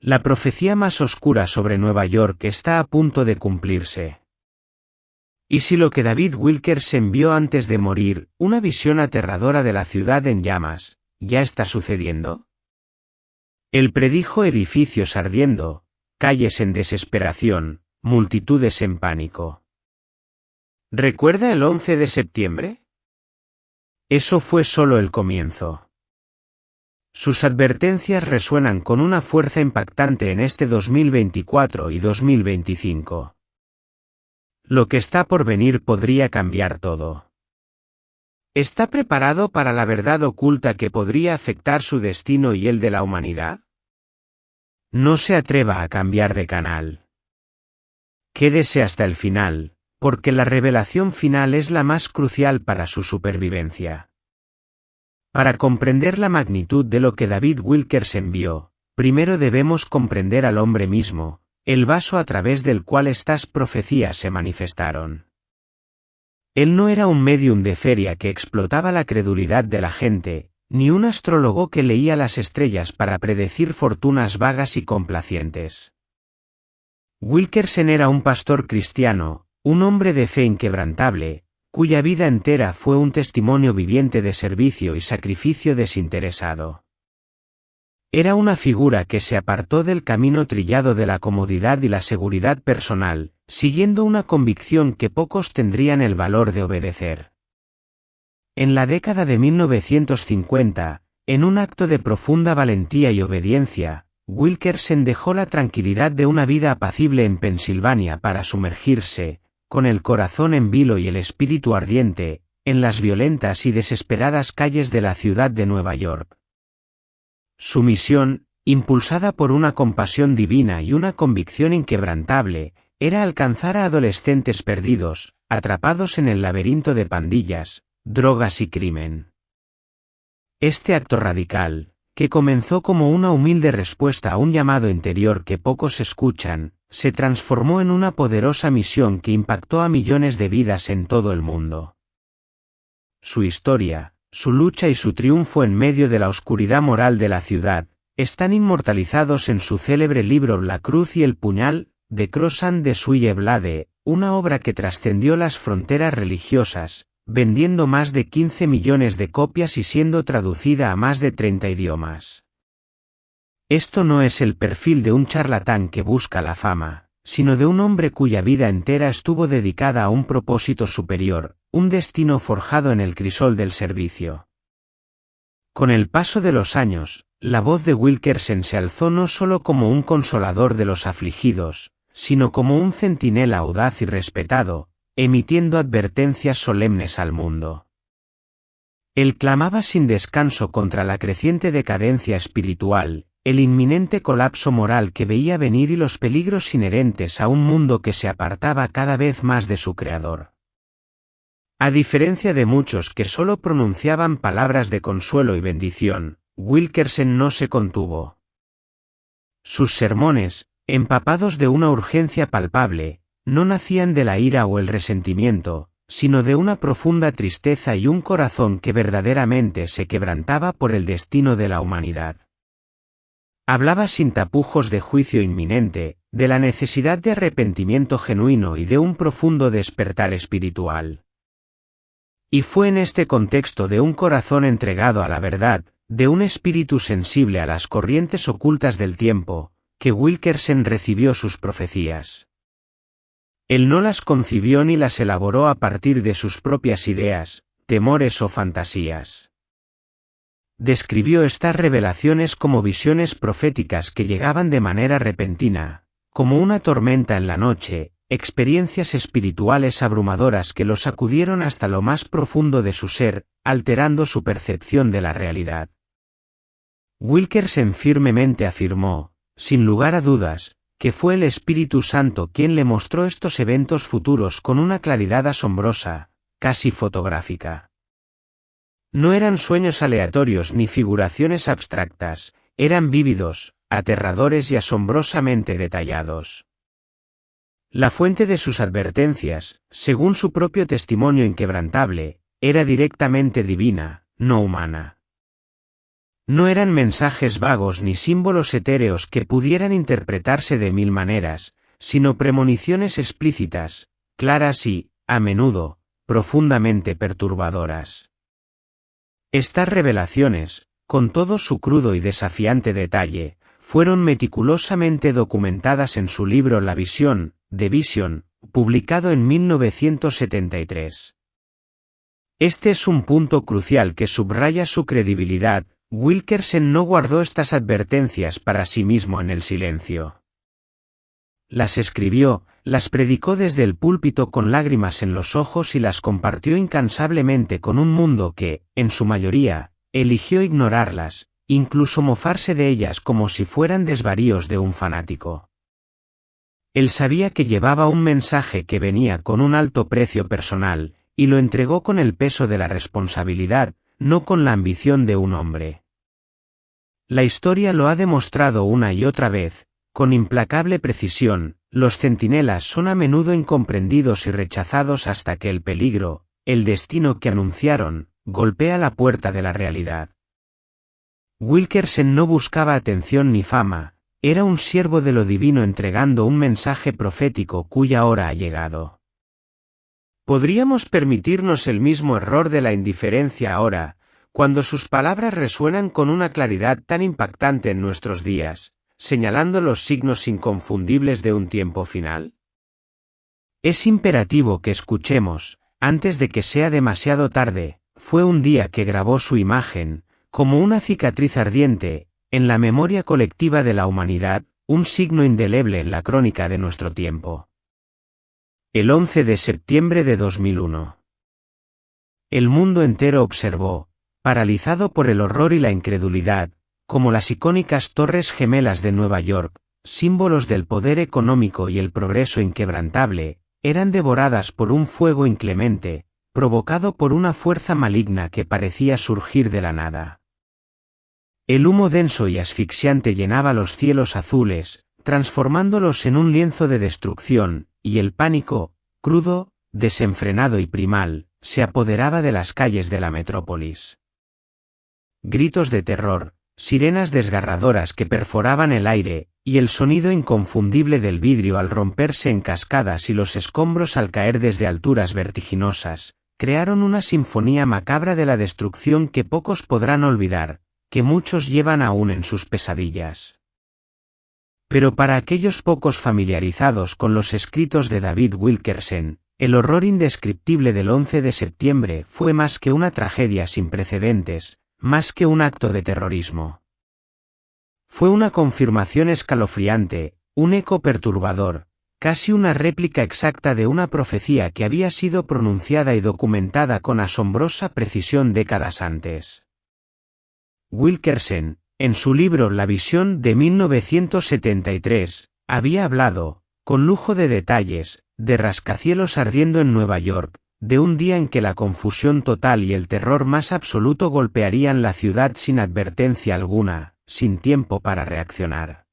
La profecía más oscura sobre Nueva York está a punto de cumplirse. ¿Y si lo que David Wilkerson vio antes de morir, una visión aterradora de la ciudad en llamas, ya está sucediendo? Él predijo edificios ardiendo, calles en desesperación, multitudes en pánico. ¿Recuerda el 11 de septiembre? Eso fue solo el comienzo. Sus advertencias resuenan con una fuerza impactante en este 2024 y 2025. Lo que está por venir podría cambiar todo. ¿Está preparado para la verdad oculta que podría afectar su destino y el de la humanidad? No se atreva a cambiar de canal. Quédese hasta el final, porque la revelación final es la más crucial para su supervivencia. Para comprender la magnitud de lo que David Wilkerson vio, primero debemos comprender al hombre mismo, el vaso a través del cual estas profecías se manifestaron. Él no era un médium de feria que explotaba la credulidad de la gente, ni un astrólogo que leía las estrellas para predecir fortunas vagas y complacientes. Wilkerson era un pastor cristiano, un hombre de fe inquebrantable, cuya vida entera fue un testimonio viviente de servicio y sacrificio desinteresado. Era una figura que se apartó del camino trillado de la comodidad y la seguridad personal, siguiendo una convicción que pocos tendrían el valor de obedecer. En la década de 1950, en un acto de profunda valentía y obediencia, Wilkerson dejó la tranquilidad de una vida apacible en Pensilvania para sumergirse, con el corazón en vilo y el espíritu ardiente, en las violentas y desesperadas calles de la ciudad de Nueva York. Su misión, impulsada por una compasión divina y una convicción inquebrantable, era alcanzar a adolescentes perdidos, atrapados en el laberinto de pandillas, drogas y crimen. Este acto radical, que comenzó como una humilde respuesta a un llamado interior que pocos escuchan, se transformó en una poderosa misión que impactó a millones de vidas en todo el mundo. Su historia, su lucha y su triunfo en medio de la oscuridad moral de la ciudad, están inmortalizados en su célebre libro La cruz y el puñal, de Cross and the Suille Blade, una obra que trascendió las fronteras religiosas, vendiendo más de 15 millones de copias y siendo traducida a más de 30 idiomas. Esto no es el perfil de un charlatán que busca la fama, sino de un hombre cuya vida entera estuvo dedicada a un propósito superior, un destino forjado en el crisol del servicio. Con el paso de los años, la voz de Wilkerson se alzó no solo como un consolador de los afligidos, sino como un centinela audaz y respetado, emitiendo advertencias solemnes al mundo. Él clamaba sin descanso contra la creciente decadencia espiritual, el inminente colapso moral que veía venir y los peligros inherentes a un mundo que se apartaba cada vez más de su Creador. A diferencia de muchos que solo pronunciaban palabras de consuelo y bendición, Wilkerson no se contuvo. Sus sermones, empapados de una urgencia palpable, no nacían de la ira o el resentimiento, sino de una profunda tristeza y un corazón que verdaderamente se quebrantaba por el destino de la humanidad. Hablaba sin tapujos de juicio inminente, de la necesidad de arrepentimiento genuino y de un profundo despertar espiritual. Y fue en este contexto de un corazón entregado a la verdad, de un espíritu sensible a las corrientes ocultas del tiempo, que Wilkerson recibió sus profecías. Él no las concibió ni las elaboró a partir de sus propias ideas, temores o fantasías. Describió estas revelaciones como visiones proféticas que llegaban de manera repentina, como una tormenta en la noche, experiencias espirituales abrumadoras que lo sacudieron hasta lo más profundo de su ser, alterando su percepción de la realidad. Wilkerson firmemente afirmó, sin lugar a dudas, que fue el Espíritu Santo quien le mostró estos eventos futuros con una claridad asombrosa, casi fotográfica. No eran sueños aleatorios ni figuraciones abstractas, eran vívidos, aterradores y asombrosamente detallados. La fuente de sus advertencias, según su propio testimonio inquebrantable, era directamente divina, no humana. No eran mensajes vagos ni símbolos etéreos que pudieran interpretarse de mil maneras, sino premoniciones explícitas, claras y, a menudo, profundamente perturbadoras. Estas revelaciones, con todo su crudo y desafiante detalle, fueron meticulosamente documentadas en su libro La Visión, The Vision, publicado en 1973. Este es un punto crucial que subraya su credibilidad. Wilkerson no guardó estas advertencias para sí mismo en el silencio. Las escribió, las predicó desde el púlpito con lágrimas en los ojos y las compartió incansablemente con un mundo que, en su mayoría, eligió ignorarlas, incluso mofarse de ellas como si fueran desvaríos de un fanático. Él sabía que llevaba un mensaje que venía con un alto precio personal, y lo entregó con el peso de la responsabilidad, no con la ambición de un hombre. La historia lo ha demostrado una y otra vez, con implacable precisión, los centinelas son a menudo incomprendidos y rechazados hasta que el peligro, el destino que anunciaron, golpea la puerta de la realidad. Wilkerson no buscaba atención ni fama, era un siervo de lo divino entregando un mensaje profético cuya hora ha llegado. ¿Podríamos permitirnos el mismo error de la indiferencia ahora, cuando sus palabras resuenan con una claridad tan impactante en nuestros días, señalando los signos inconfundibles de un tiempo final? Es imperativo que escuchemos, antes de que sea demasiado tarde, fue un día que grabó su imagen, como una cicatriz ardiente, en la memoria colectiva de la humanidad, un signo indeleble en la crónica de nuestro tiempo. El 11 de septiembre de 2001. El mundo entero observó, paralizado por el horror y la incredulidad, como las icónicas Torres Gemelas de Nueva York, símbolos del poder económico y el progreso inquebrantable, eran devoradas por un fuego inclemente, provocado por una fuerza maligna que parecía surgir de la nada. El humo denso y asfixiante llenaba los cielos azules, transformándolos en un lienzo de destrucción, y el pánico, crudo, desenfrenado y primal, se apoderaba de las calles de la metrópolis. Gritos de terror, sirenas desgarradoras que perforaban el aire, y el sonido inconfundible del vidrio al romperse en cascadas y los escombros al caer desde alturas vertiginosas, crearon una sinfonía macabra de la destrucción que pocos podrán olvidar, que muchos llevan aún en sus pesadillas. Pero para aquellos pocos familiarizados con los escritos de David Wilkerson, el horror indescriptible del 11 de septiembre fue más que una tragedia sin precedentes, más que un acto de terrorismo. Fue una confirmación escalofriante, un eco perturbador, casi una réplica exacta de una profecía que había sido pronunciada y documentada con asombrosa precisión décadas antes. Wilkerson, en su libro La Visión de 1973, había hablado, con lujo de detalles, de rascacielos ardiendo en Nueva York, de un día en que la confusión total y el terror más absoluto golpearían la ciudad sin advertencia alguna, sin tiempo para reaccionar.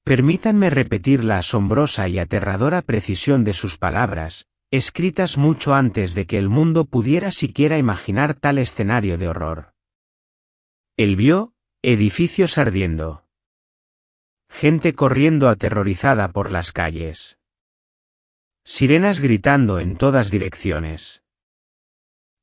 Permítanme repetir la asombrosa y aterradora precisión de sus palabras, escritas mucho antes de que el mundo pudiera siquiera imaginar tal escenario de horror. Él vio edificios ardiendo. Gente corriendo aterrorizada por las calles. Sirenas gritando en todas direcciones.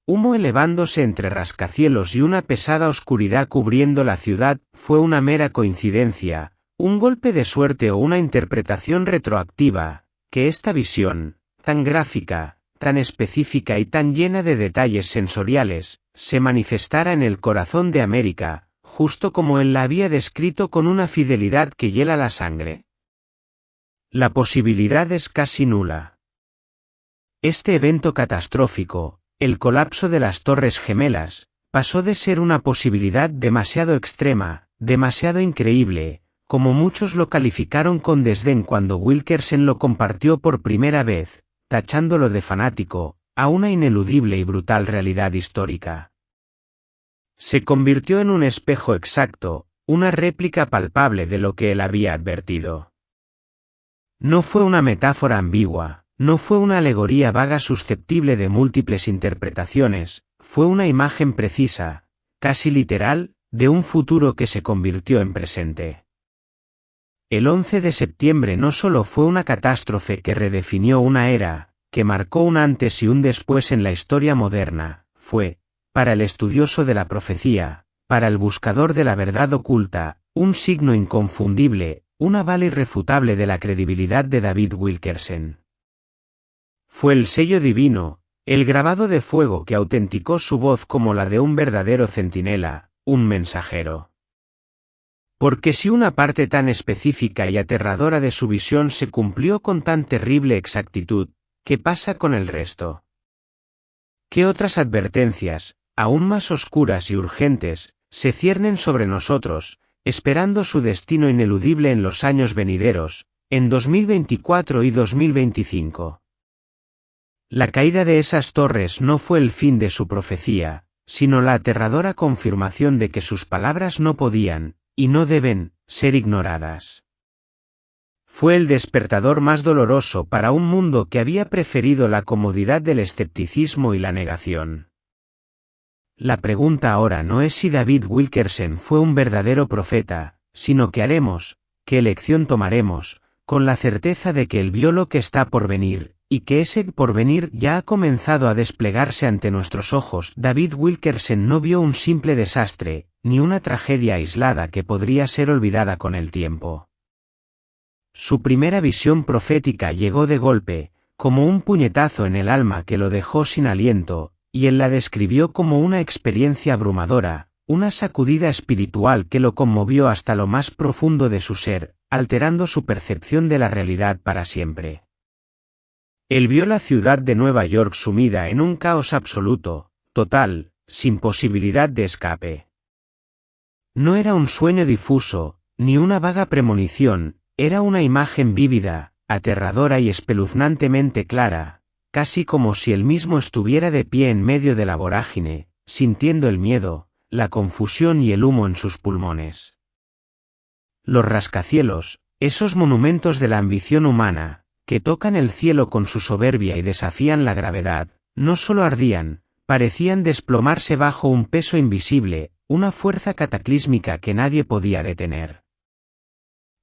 Humo elevándose entre rascacielos y una pesada oscuridad cubriendo la ciudad. ¿Fue una mera coincidencia, un golpe de suerte o una interpretación retroactiva, que esta visión, tan gráfica, tan específica y tan llena de detalles sensoriales, se manifestara en el corazón de América, justo como él la había descrito con una fidelidad que hiela la sangre? La posibilidad es casi nula. Este evento catastrófico, el colapso de las Torres Gemelas, pasó de ser una posibilidad demasiado extrema, demasiado increíble, como muchos lo calificaron con desdén cuando Wilkerson lo compartió por primera vez, tachándolo de fanático, a una ineludible y brutal realidad histórica. Se convirtió en un espejo exacto, una réplica palpable de lo que él había advertido. No fue una metáfora ambigua, no fue una alegoría vaga susceptible de múltiples interpretaciones, fue una imagen precisa, casi literal, de un futuro que se convirtió en presente. El 11 de septiembre no solo fue una catástrofe que redefinió una era, que marcó un antes y un después en la historia moderna, fue, para el estudioso de la profecía, para el buscador de la verdad oculta, un signo inconfundible, un aval irrefutable de la credibilidad de David Wilkerson. Fue el sello divino, el grabado de fuego que autenticó su voz como la de un verdadero centinela, un mensajero. Porque si una parte tan específica y aterradora de su visión se cumplió con tan terrible exactitud, ¿qué pasa con el resto? ¿Qué otras advertencias, aún más oscuras y urgentes, se ciernen sobre nosotros, esperando su destino ineludible en los años venideros, en 2024 y 2025? La caída de esas torres no fue el fin de su profecía, sino la aterradora confirmación de que sus palabras no podían, y no deben, ser ignoradas. Fue el despertador más doloroso para un mundo que había preferido la comodidad del escepticismo y la negación. La pregunta ahora no es si David Wilkerson fue un verdadero profeta, sino qué haremos, qué elección tomaremos, con la certeza de que él vio lo que está por venir, y que ese porvenir ya ha comenzado a desplegarse ante nuestros ojos. David Wilkerson no vio un simple desastre, ni una tragedia aislada que podría ser olvidada con el tiempo. Su primera visión profética llegó de golpe, como un puñetazo en el alma que lo dejó sin aliento, y él la describió como una experiencia abrumadora, una sacudida espiritual que lo conmovió hasta lo más profundo de su ser, alterando su percepción de la realidad para siempre. Él vio la ciudad de Nueva York sumida en un caos absoluto, total, sin posibilidad de escape. No era un sueño difuso, ni una vaga premonición, era una imagen vívida, aterradora y espeluznantemente clara, casi como si él mismo estuviera de pie en medio de la vorágine, sintiendo el miedo, la confusión y el humo en sus pulmones. Los rascacielos, esos monumentos de la ambición humana, que tocan el cielo con su soberbia y desafían la gravedad, no solo ardían, parecían desplomarse bajo un peso invisible, una fuerza cataclísmica que nadie podía detener.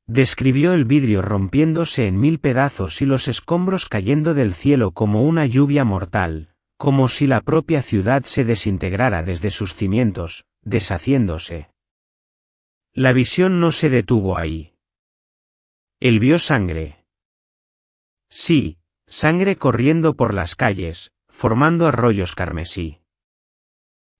Describió el vidrio rompiéndose en 1000 pedazos y los escombros cayendo del cielo como una lluvia mortal, como si la propia ciudad se desintegrara desde sus cimientos, deshaciéndose. La visión no se detuvo ahí. Él vio sangre. Sí, sangre corriendo por las calles, formando arroyos carmesí.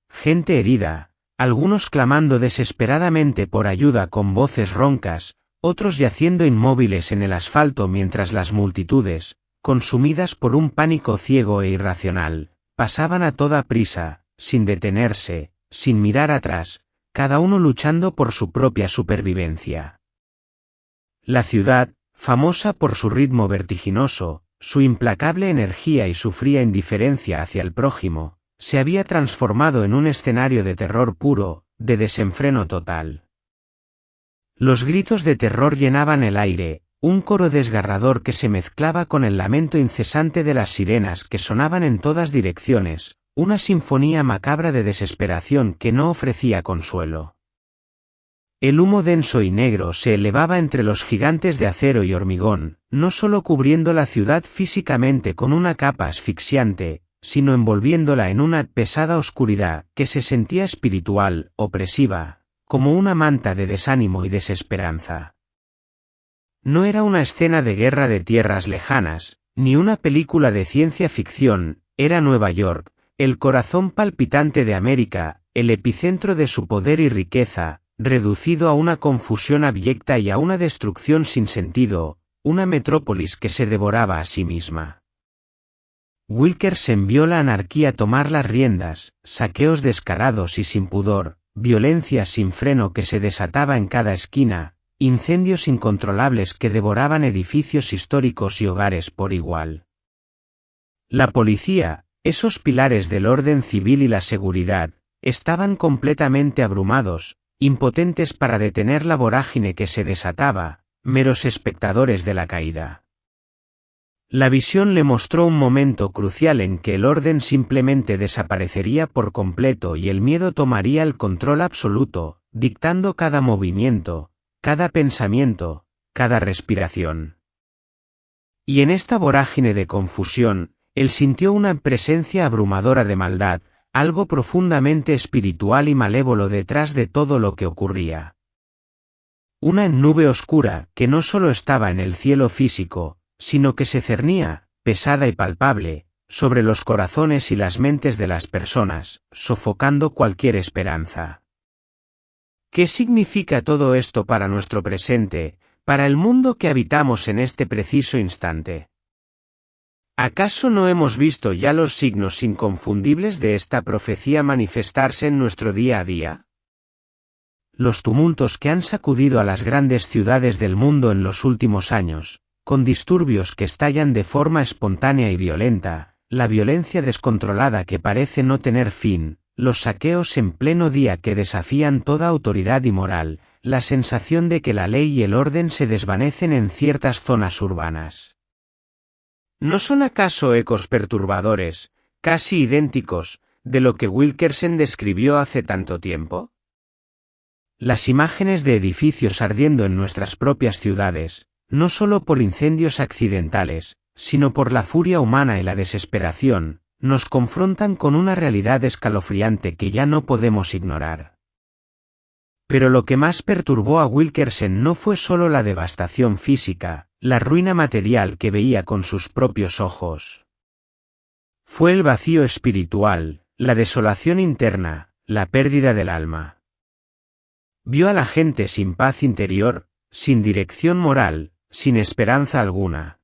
Gente herida, algunos clamando desesperadamente por ayuda con voces roncas, otros yaciendo inmóviles en el asfalto mientras las multitudes, consumidas por un pánico ciego e irracional, pasaban a toda prisa, sin detenerse, sin mirar atrás, cada uno luchando por su propia supervivencia. La ciudad, famosa por su ritmo vertiginoso, su implacable energía y su fría indiferencia hacia el prójimo, se había transformado en un escenario de terror puro, de desenfreno total. Los gritos de terror llenaban el aire, un coro desgarrador que se mezclaba con el lamento incesante de las sirenas que sonaban en todas direcciones, una sinfonía macabra de desesperación que no ofrecía consuelo. El humo denso y negro se elevaba entre los gigantes de acero y hormigón, no solo cubriendo la ciudad físicamente con una capa asfixiante, sino envolviéndola en una pesada oscuridad que se sentía espiritual, opresiva, como una manta de desánimo y desesperanza. No era una escena de guerra de tierras lejanas, ni una película de ciencia ficción, era Nueva York, el corazón palpitante de América, el epicentro de su poder y riqueza, reducido a una confusión abyecta y a una destrucción sin sentido, una metrópolis que se devoraba a sí misma. Wilkerson vio la anarquía tomar las riendas, saqueos descarados y sin pudor, violencia sin freno que se desataba en cada esquina, incendios incontrolables que devoraban edificios históricos y hogares por igual. La policía, esos pilares del orden civil y la seguridad, estaban completamente abrumados, impotentes para detener la vorágine que se desataba, meros espectadores de la caída. La visión le mostró un momento crucial en que el orden simplemente desaparecería por completo y el miedo tomaría el control absoluto, dictando cada movimiento, cada pensamiento, cada respiración. Y en esta vorágine de confusión, él sintió una presencia abrumadora de maldad, algo profundamente espiritual y malévolo detrás de todo lo que ocurría. Una nube oscura que no solo estaba en el cielo físico, sino que se cernía, pesada y palpable, sobre los corazones y las mentes de las personas, sofocando cualquier esperanza. ¿Qué significa todo esto para nuestro presente, para el mundo que habitamos en este preciso instante? ¿Acaso no hemos visto ya los signos inconfundibles de esta profecía manifestarse en nuestro día a día? Los tumultos que han sacudido a las grandes ciudades del mundo en los últimos años, con disturbios que estallan de forma espontánea y violenta, la violencia descontrolada que parece no tener fin, los saqueos en pleno día que desafían toda autoridad y moral, la sensación de que la ley y el orden se desvanecen en ciertas zonas urbanas. ¿No son acaso ecos perturbadores, casi idénticos, de lo que Wilkerson describió hace tanto tiempo? Las imágenes de edificios ardiendo en nuestras propias ciudades, no solo por incendios accidentales, sino por la furia humana y la desesperación, nos confrontan con una realidad escalofriante que ya no podemos ignorar. Pero lo que más perturbó a Wilkerson no fue solo la devastación física, la ruina material que veía con sus propios ojos. Fue el vacío espiritual, la desolación interna, la pérdida del alma. Vio a la gente sin paz interior, sin dirección moral, sin esperanza alguna.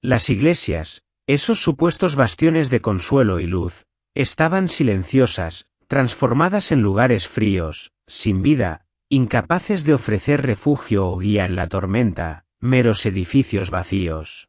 Las iglesias, esos supuestos bastiones de consuelo y luz, estaban silenciosas, transformadas en lugares fríos, sin vida, incapaces de ofrecer refugio o guía en la tormenta, meros edificios vacíos.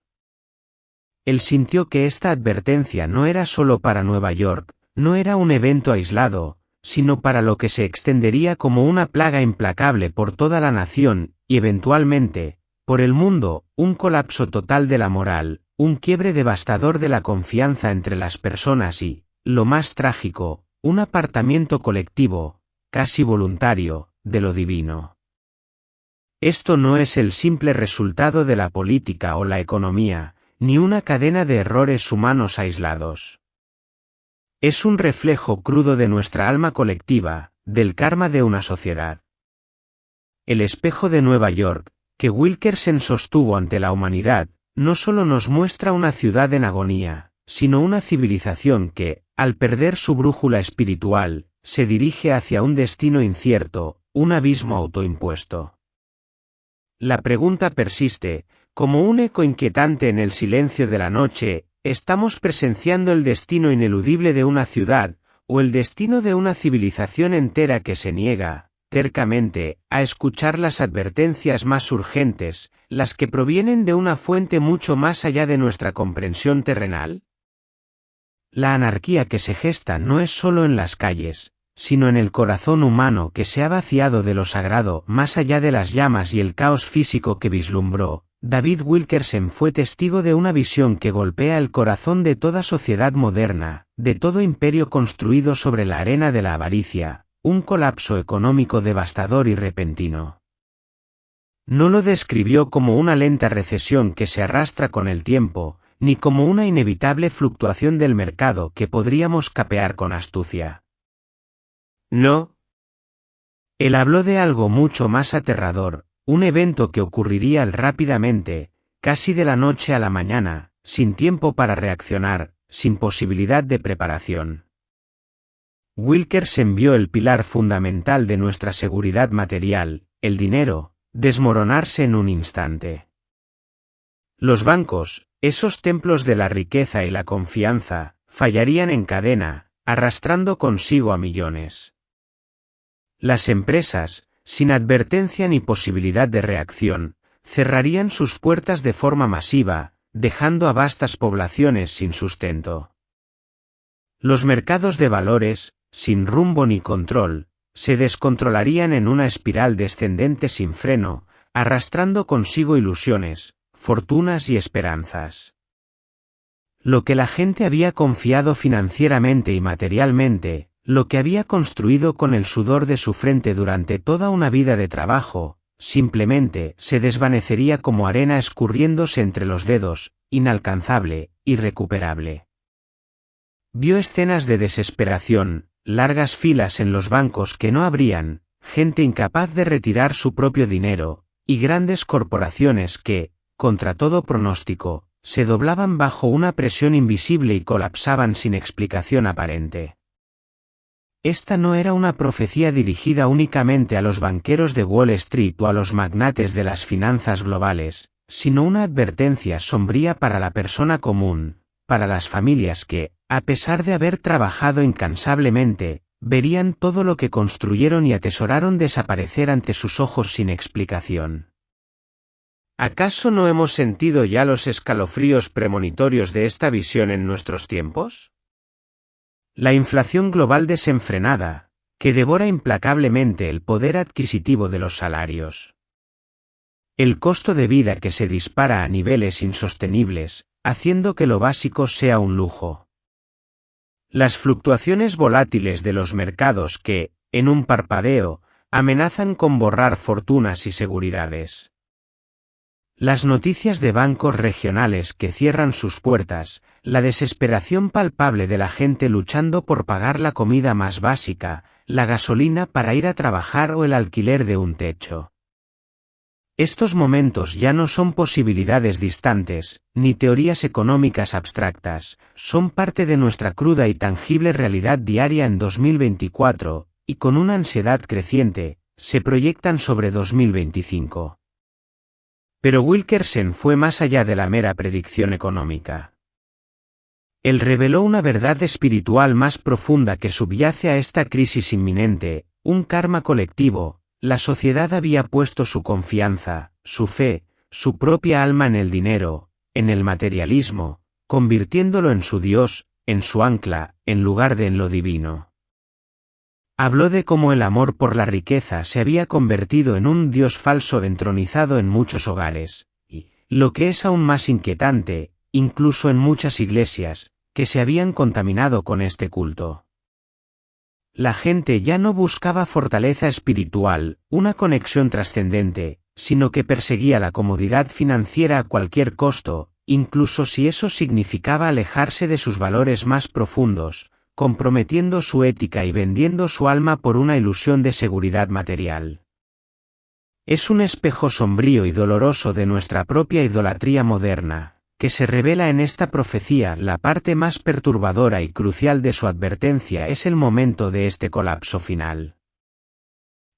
Él sintió que esta advertencia no era solo para Nueva York, no era un evento aislado, sino para lo que se extendería como una plaga implacable por toda la nación, y eventualmente, por el mundo, un colapso total de la moral, un quiebre devastador de la confianza entre las personas y, lo más trágico, un apartamiento colectivo, casi voluntario, de lo divino. Esto no es el simple resultado de la política o la economía, ni una cadena de errores humanos aislados. Es un reflejo crudo de nuestra alma colectiva, del karma de una sociedad. El espejo de Nueva York, que Wilkerson sostuvo ante la humanidad, no solo nos muestra una ciudad en agonía, sino una civilización que, al perder su brújula espiritual, se dirige hacia un destino incierto, un abismo autoimpuesto. La pregunta persiste, como un eco inquietante en el silencio de la noche, ¿estamos presenciando el destino ineludible de una ciudad, o el destino de una civilización entera que se niega, tercamente, a escuchar las advertencias más urgentes, las que provienen de una fuente mucho más allá de nuestra comprensión terrenal? La anarquía que se gesta no es solo en las calles, sino en el corazón humano que se ha vaciado de lo sagrado más allá de las llamas y el caos físico que vislumbró. David Wilkerson fue testigo de una visión que golpea el corazón de toda sociedad moderna, de todo imperio construido sobre la arena de la avaricia, un colapso económico devastador y repentino. No lo describió como una lenta recesión que se arrastra con el tiempo, ni como una inevitable fluctuación del mercado que podríamos capear con astucia. No. Él habló de algo mucho más aterrador, un evento que ocurriría rápidamente, casi de la noche a la mañana, sin tiempo para reaccionar, sin posibilidad de preparación. Wilkerson vio el pilar fundamental de nuestra seguridad material, el dinero, desmoronarse en un instante. Los bancos, esos templos de la riqueza y la confianza, fallarían en cadena, arrastrando consigo a millones. Las empresas, sin advertencia ni posibilidad de reacción, cerrarían sus puertas de forma masiva, dejando a vastas poblaciones sin sustento. Los mercados de valores, sin rumbo ni control, se descontrolarían en una espiral descendente sin freno, arrastrando consigo ilusiones, fortunas y esperanzas. Lo que la gente había confiado financieramente y materialmente, lo que había construido con el sudor de su frente durante toda una vida de trabajo, simplemente se desvanecería como arena escurriéndose entre los dedos, inalcanzable, irrecuperable. Vio escenas de desesperación, largas filas en los bancos que no abrían, gente incapaz de retirar su propio dinero, y grandes corporaciones que, contra todo pronóstico, se doblaban bajo una presión invisible y colapsaban sin explicación aparente. Esta no era una profecía dirigida únicamente a los banqueros de Wall Street o a los magnates de las finanzas globales, sino una advertencia sombría para la persona común, para las familias que, a pesar de haber trabajado incansablemente, verían todo lo que construyeron y atesoraron desaparecer ante sus ojos sin explicación. ¿Acaso no hemos sentido ya los escalofríos premonitorios de esta visión en nuestros tiempos? La inflación global desenfrenada, que devora implacablemente el poder adquisitivo de los salarios. El costo de vida que se dispara a niveles insostenibles, haciendo que lo básico sea un lujo. Las fluctuaciones volátiles de los mercados que, en un parpadeo, amenazan con borrar fortunas y seguridades. Las noticias de bancos regionales que cierran sus puertas, la desesperación palpable de la gente luchando por pagar la comida más básica, la gasolina para ir a trabajar o el alquiler de un techo. Estos momentos ya no son posibilidades distantes, ni teorías económicas abstractas, son parte de nuestra cruda y tangible realidad diaria en 2024, y con una ansiedad creciente, se proyectan sobre 2025. Pero Wilkerson fue más allá de la mera predicción económica. Él reveló una verdad espiritual más profunda que subyace a esta crisis inminente, un karma colectivo. La sociedad había puesto su confianza, su fe, su propia alma en el dinero, en el materialismo, convirtiéndolo en su Dios, en su ancla, en lugar de en lo divino. Habló de cómo el amor por la riqueza se había convertido en un Dios falso entronizado en muchos hogares, y, lo que es aún más inquietante, incluso en muchas iglesias, que se habían contaminado con este culto. La gente ya no buscaba fortaleza espiritual, una conexión trascendente, sino que perseguía la comodidad financiera a cualquier costo, incluso si eso significaba alejarse de sus valores más profundos, comprometiendo su ética y vendiendo su alma por una ilusión de seguridad material. Es un espejo sombrío y doloroso de nuestra propia idolatría moderna, que se revela en esta profecía. La parte más perturbadora y crucial de su advertencia es el momento de este colapso final.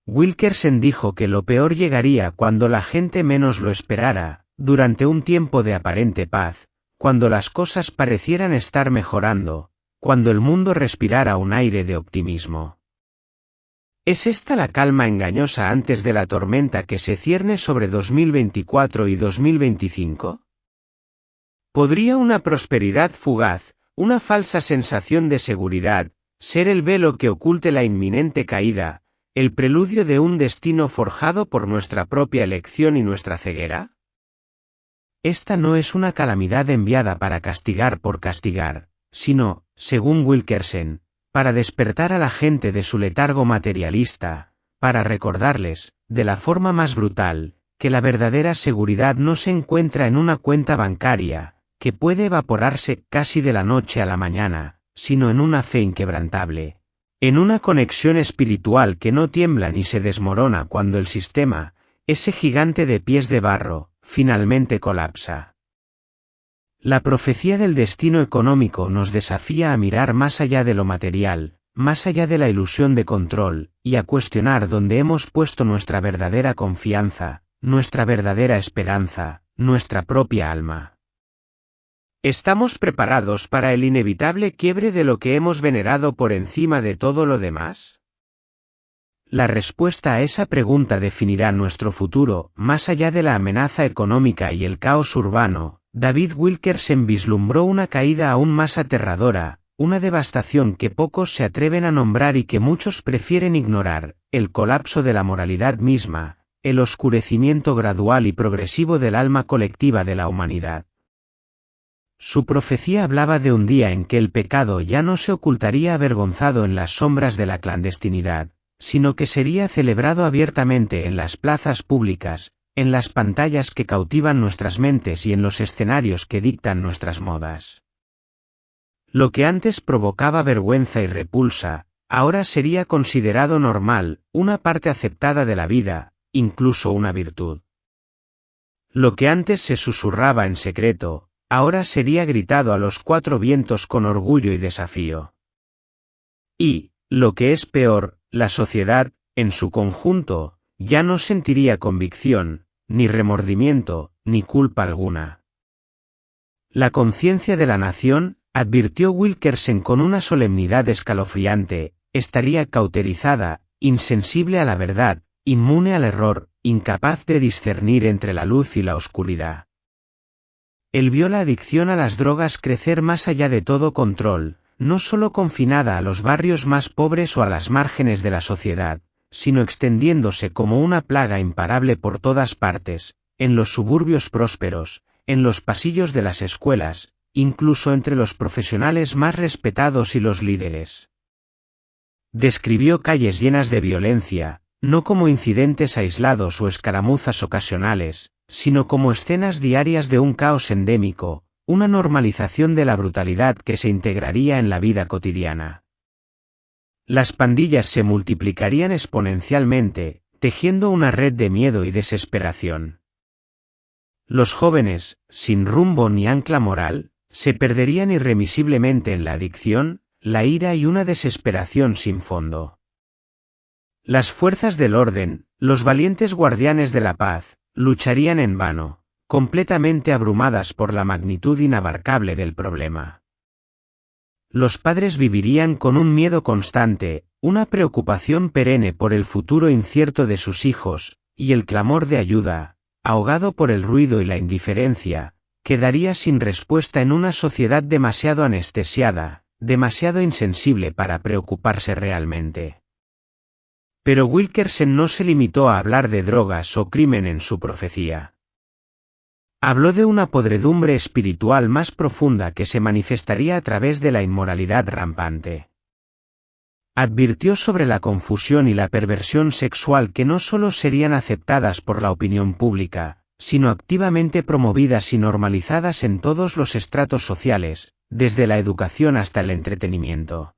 Wilkerson dijo que lo peor llegaría cuando la gente menos lo esperara, durante un tiempo de aparente paz, cuando las cosas parecieran estar mejorando, cuando el mundo respirara un aire de optimismo. ¿Es esta la calma engañosa antes de la tormenta que se cierne sobre 2024 y 2025? ¿Podría una prosperidad fugaz, una falsa sensación de seguridad, ser el velo que oculte la inminente caída, el preludio de un destino forjado por nuestra propia elección y nuestra ceguera? Esta no es una calamidad enviada para castigar por castigar, sino, según Wilkerson, para despertar a la gente de su letargo materialista, para recordarles, de la forma más brutal, que la verdadera seguridad no se encuentra en una cuenta bancaria, que puede evaporarse casi de la noche a la mañana, sino en una fe inquebrantable, en una conexión espiritual que no tiembla ni se desmorona cuando el sistema, ese gigante de pies de barro, finalmente colapsa. La profecía del destino económico nos desafía a mirar más allá de lo material, más allá de la ilusión de control, y a cuestionar dónde hemos puesto nuestra verdadera confianza, nuestra verdadera esperanza, nuestra propia alma. ¿Estamos preparados para el inevitable quiebre de lo que hemos venerado por encima de todo lo demás? La respuesta a esa pregunta definirá nuestro futuro. Más allá de la amenaza económica y el caos urbano, David Wilkerson vislumbró una caída aún más aterradora, una devastación que pocos se atreven a nombrar y que muchos prefieren ignorar, el colapso de la moralidad misma, el oscurecimiento gradual y progresivo del alma colectiva de la humanidad. Su profecía hablaba de un día en que el pecado ya no se ocultaría avergonzado en las sombras de la clandestinidad, sino que sería celebrado abiertamente en las plazas públicas, en las pantallas que cautivan nuestras mentes y en los escenarios que dictan nuestras modas. Lo que antes provocaba vergüenza y repulsa, ahora sería considerado normal, una parte aceptada de la vida, incluso una virtud. Lo que antes se susurraba en secreto, ahora sería gritado a los cuatro vientos con orgullo y desafío. Y, lo que es peor, la sociedad, en su conjunto, ya no sentiría convicción, ni remordimiento, ni culpa alguna. La conciencia de la nación, advirtió Wilkerson con una solemnidad escalofriante, estaría cauterizada, insensible a la verdad, inmune al error, incapaz de discernir entre la luz y la oscuridad. Él vio la adicción a las drogas crecer más allá de todo control, no solo confinada a los barrios más pobres o a las márgenes de la sociedad, sino extendiéndose como una plaga imparable por todas partes, en los suburbios prósperos, en los pasillos de las escuelas, incluso entre los profesionales más respetados y los líderes. Describió calles llenas de violencia, no como incidentes aislados o escaramuzas ocasionales, sino como escenas diarias de un caos endémico, una normalización de la brutalidad que se integraría en la vida cotidiana. Las pandillas se multiplicarían exponencialmente, tejiendo una red de miedo y desesperación. Los jóvenes, sin rumbo ni ancla moral, se perderían irremisiblemente en la adicción, la ira y una desesperación sin fondo. Las fuerzas del orden, los valientes guardianes de la paz, lucharían en vano, completamente abrumadas por la magnitud inabarcable del problema. Los padres vivirían con un miedo constante, una preocupación perenne por el futuro incierto de sus hijos, y el clamor de ayuda, ahogado por el ruido y la indiferencia, quedaría sin respuesta en una sociedad demasiado anestesiada, demasiado insensible para preocuparse realmente. Pero Wilkerson no se limitó a hablar de drogas o crimen en su profecía. Habló de una podredumbre espiritual más profunda que se manifestaría a través de la inmoralidad rampante. Advirtió sobre la confusión y la perversión sexual que no solo serían aceptadas por la opinión pública, sino activamente promovidas y normalizadas en todos los estratos sociales, desde la educación hasta el entretenimiento.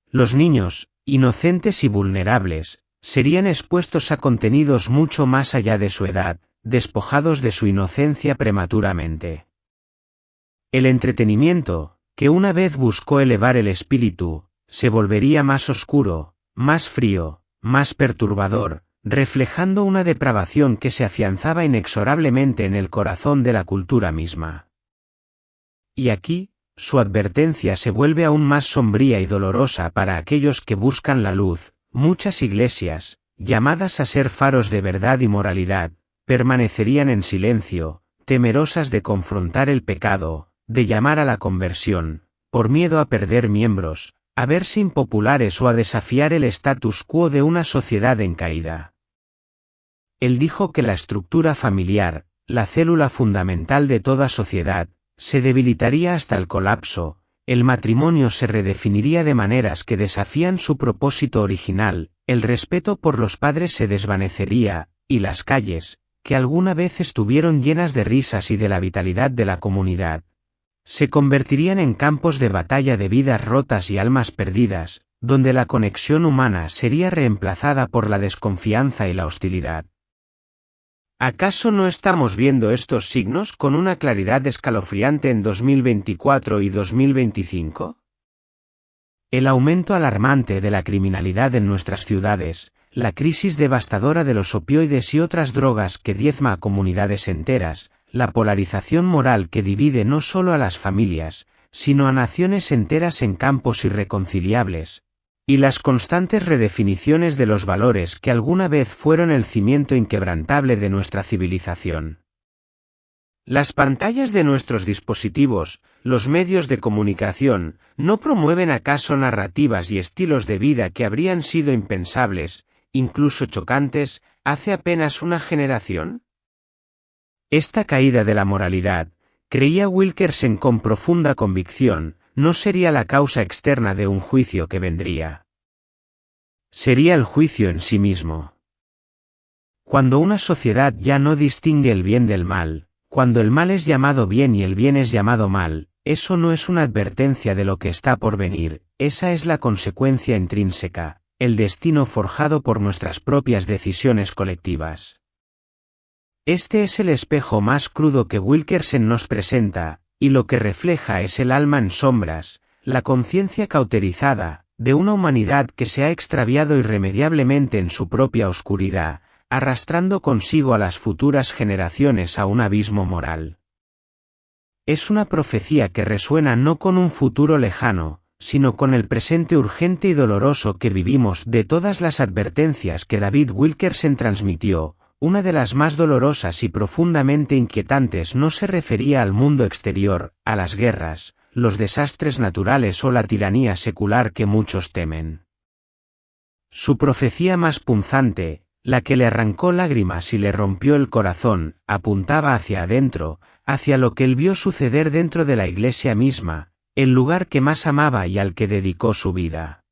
Los niños, inocentes y vulnerables, serían expuestos a contenidos mucho más allá de su edad, despojados de su inocencia prematuramente. El entretenimiento, que una vez buscó elevar el espíritu, se volvería más oscuro, más frío, más perturbador, reflejando una depravación que se afianzaba inexorablemente en el corazón de la cultura misma. Y aquí, su advertencia se vuelve aún más sombría y dolorosa para aquellos que buscan la luz. Muchas iglesias, llamadas a ser faros de verdad y moralidad, permanecerían en silencio, temerosas de confrontar el pecado, de llamar a la conversión, por miedo a perder miembros, a verse impopulares o a desafiar el status quo de una sociedad en caída. Él dijo que la estructura familiar, la célula fundamental de toda sociedad, se debilitaría hasta el colapso, el matrimonio se redefiniría de maneras que desafían su propósito original, el respeto por los padres se desvanecería, y las calles, que alguna vez estuvieron llenas de risas y de la vitalidad de la comunidad, se convertirían en campos de batalla de vidas rotas y almas perdidas, donde la conexión humana sería reemplazada por la desconfianza y la hostilidad. ¿Acaso no estamos viendo estos signos con una claridad escalofriante en 2024 y 2025? El aumento alarmante de la criminalidad en nuestras ciudades, la crisis devastadora de los opioides y otras drogas que diezma a comunidades enteras, la polarización moral que divide no solo a las familias, sino a naciones enteras en campos irreconciliables, y las constantes redefiniciones de los valores que alguna vez fueron el cimiento inquebrantable de nuestra civilización. Las pantallas de nuestros dispositivos, los medios de comunicación, ¿no promueven acaso narrativas y estilos de vida que habrían sido impensables, incluso chocantes, hace apenas una generación? Esta caída de la moralidad, creía Wilkerson con profunda convicción, no sería la causa externa de un juicio que vendría. Sería el juicio en sí mismo. Cuando una sociedad ya no distingue el bien del mal, cuando el mal es llamado bien y el bien es llamado mal, eso no es una advertencia de lo que está por venir, esa es la consecuencia intrínseca, el destino forjado por nuestras propias decisiones colectivas. Este es el espejo más crudo que Wilkerson nos presenta, y lo que refleja es el alma en sombras, la conciencia cauterizada, de una humanidad que se ha extraviado irremediablemente en su propia oscuridad, arrastrando consigo a las futuras generaciones a un abismo moral. Es una profecía que resuena no con un futuro lejano, sino con el presente urgente y doloroso que vivimos. De todas las advertencias que David Wilkerson transmitió, una de las más dolorosas y profundamente inquietantes no se refería al mundo exterior, a las guerras, los desastres naturales o la tiranía secular que muchos temen. Su profecía más punzante, la que le arrancó lágrimas y le rompió el corazón, apuntaba hacia adentro, hacia lo que él vio suceder dentro de la Iglesia misma, el lugar que más amaba y al que dedicó su vida.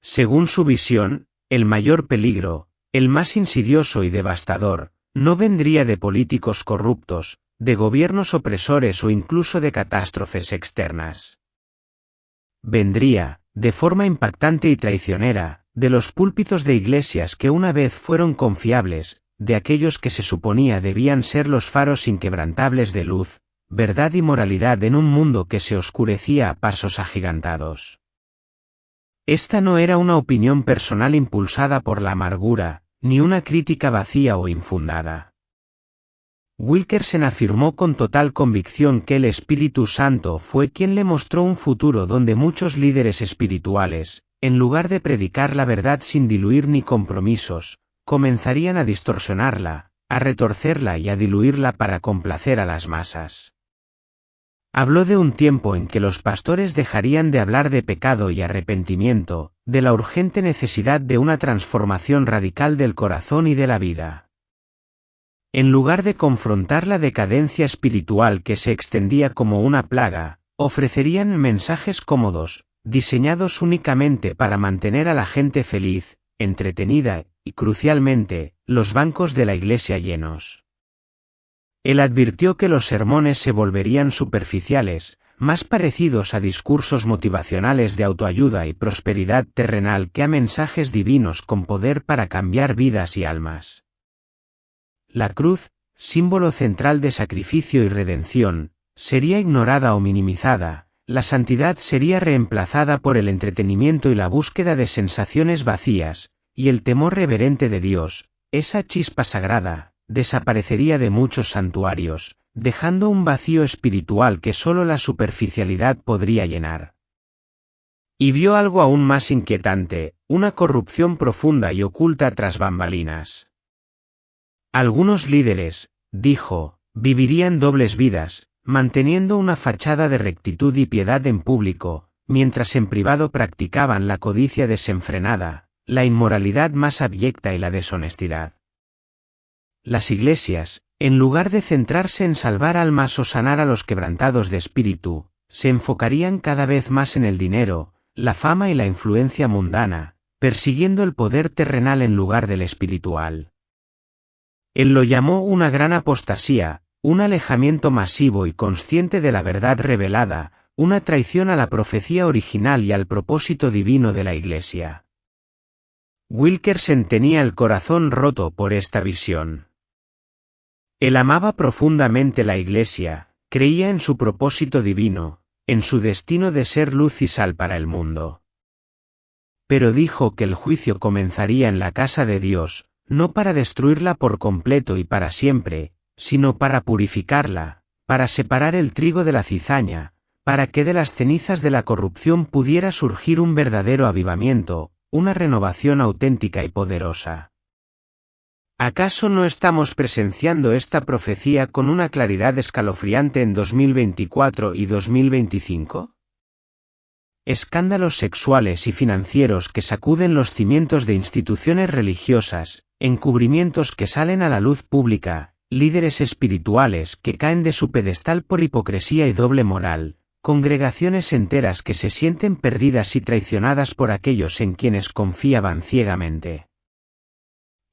Según su visión, el mayor peligro, el más insidioso y devastador, no vendría de políticos corruptos, de gobiernos opresores o incluso de catástrofes externas. Vendría, de forma impactante y traicionera, de los púlpitos de iglesias que una vez fueron confiables, de aquellos que se suponía debían ser los faros inquebrantables de luz, verdad y moralidad en un mundo que se oscurecía a pasos agigantados. Esta no era una opinión personal impulsada por la amargura, ni una crítica vacía o infundada. Wilkerson afirmó con total convicción que el Espíritu Santo fue quien le mostró un futuro donde muchos líderes espirituales, en lugar de predicar la verdad sin diluir ni compromisos, comenzarían a distorsionarla, a retorcerla y a diluirla para complacer a las masas. Habló de un tiempo en que los pastores dejarían de hablar de pecado y arrepentimiento, de la urgente necesidad de una transformación radical del corazón y de la vida. En lugar de confrontar la decadencia espiritual que se extendía como una plaga, ofrecerían mensajes cómodos, diseñados únicamente para mantener a la gente feliz, entretenida, y crucialmente, los bancos de la iglesia llenos. Él advirtió que los sermones se volverían superficiales, más parecidos a discursos motivacionales de autoayuda y prosperidad terrenal que a mensajes divinos con poder para cambiar vidas y almas. La cruz, símbolo central de sacrificio y redención, sería ignorada o minimizada, la santidad sería reemplazada por el entretenimiento y la búsqueda de sensaciones vacías, y el temor reverente de Dios, esa chispa sagrada, desaparecería de muchos santuarios, dejando un vacío espiritual que solo la superficialidad podría llenar. Y vio algo aún más inquietante, una corrupción profunda y oculta tras bambalinas. Algunos líderes, dijo, vivirían dobles vidas, manteniendo una fachada de rectitud y piedad en público, mientras en privado practicaban la codicia desenfrenada, la inmoralidad más abyecta y la deshonestidad. Las iglesias, en lugar de centrarse en salvar almas o sanar a los quebrantados de espíritu, se enfocarían cada vez más en el dinero, la fama y la influencia mundana, persiguiendo el poder terrenal en lugar del espiritual. Él lo llamó una gran apostasía, un alejamiento masivo y consciente de la verdad revelada, una traición a la profecía original y al propósito divino de la Iglesia. Wilkerson tenía el corazón roto por esta visión. Él amaba profundamente la Iglesia, creía en su propósito divino, en su destino de ser luz y sal para el mundo. Pero dijo que el juicio comenzaría en la casa de Dios, no para destruirla por completo y para siempre, sino para purificarla, para separar el trigo de la cizaña, para que de las cenizas de la corrupción pudiera surgir un verdadero avivamiento, una renovación auténtica y poderosa. ¿Acaso no estamos presenciando esta profecía con una claridad escalofriante en 2024 y 2025? escándalos sexuales y financieros que sacuden los cimientos de instituciones religiosas, encubrimientos que salen a la luz pública, líderes espirituales que caen de su pedestal por hipocresía y doble moral, congregaciones enteras que se sienten perdidas y traicionadas por aquellos en quienes confiaban ciegamente.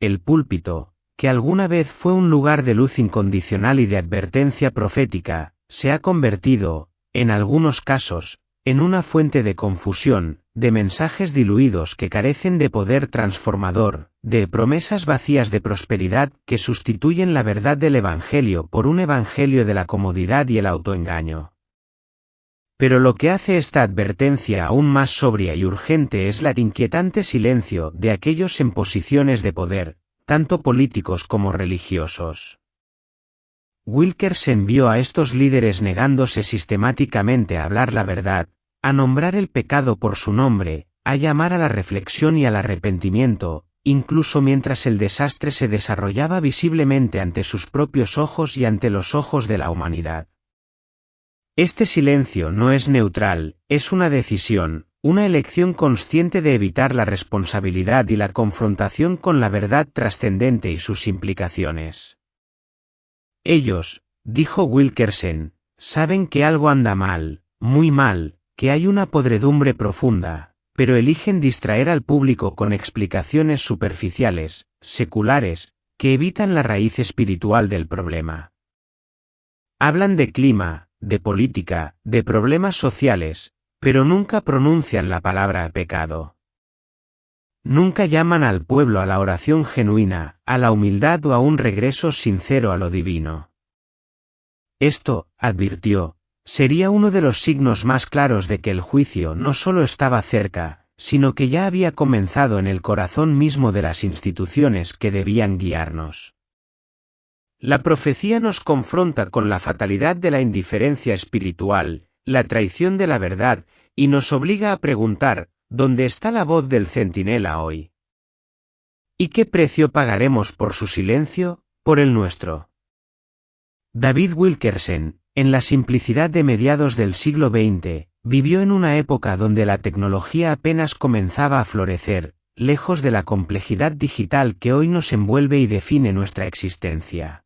El púlpito, que alguna vez fue un lugar de luz incondicional y de advertencia profética, se ha convertido, en algunos casos, en una fuente de confusión, de mensajes diluidos que carecen de poder transformador, de promesas vacías de prosperidad que sustituyen la verdad del Evangelio por un evangelio de la comodidad y el autoengaño. Pero lo que hace esta advertencia aún más sobria y urgente es el inquietante silencio de aquellos en posiciones de poder, tanto políticos como religiosos. Wilkerson vio a estos líderes negándose sistemáticamente a hablar la verdad, a nombrar el pecado por su nombre, a llamar a la reflexión y al arrepentimiento, incluso mientras el desastre se desarrollaba visiblemente ante sus propios ojos y ante los ojos de la humanidad. Este silencio no es neutral, es una decisión, una elección consciente de evitar la responsabilidad y la confrontación con la verdad trascendente y sus implicaciones. Ellos, dijo Wilkerson, saben que algo anda mal, muy mal, que hay una podredumbre profunda, pero eligen distraer al público con explicaciones superficiales, seculares, que evitan la raíz espiritual del problema. Hablan de clima, de política, de problemas sociales, pero nunca pronuncian la palabra pecado. Nunca llaman al pueblo a la oración genuina, a la humildad o a un regreso sincero a lo divino. Esto, advirtió, sería uno de los signos más claros de que el juicio no solo estaba cerca, sino que ya había comenzado en el corazón mismo de las instituciones que debían guiarnos. La profecía nos confronta con la fatalidad de la indiferencia espiritual, la traición de la verdad, y nos obliga a preguntar, ¿dónde está la voz del centinela hoy? ¿Y qué precio pagaremos por su silencio, por el nuestro? David Wilkerson, en la simplicidad de mediados del siglo XX, vivió en una época donde la tecnología apenas comenzaba a florecer, lejos de la complejidad digital que hoy nos envuelve y define nuestra existencia.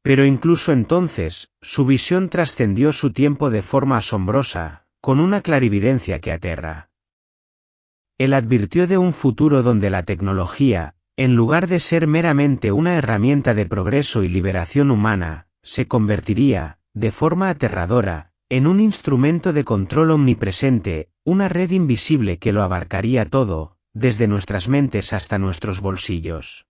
Pero incluso entonces, su visión trascendió su tiempo de forma asombrosa, con una clarividencia que aterra. Él advirtió de un futuro donde la tecnología, en lugar de ser meramente una herramienta de progreso y liberación humana, se convertiría, de forma aterradora, en un instrumento de control omnipresente, una red invisible que lo abarcaría todo, desde nuestras mentes hasta nuestros bolsillos.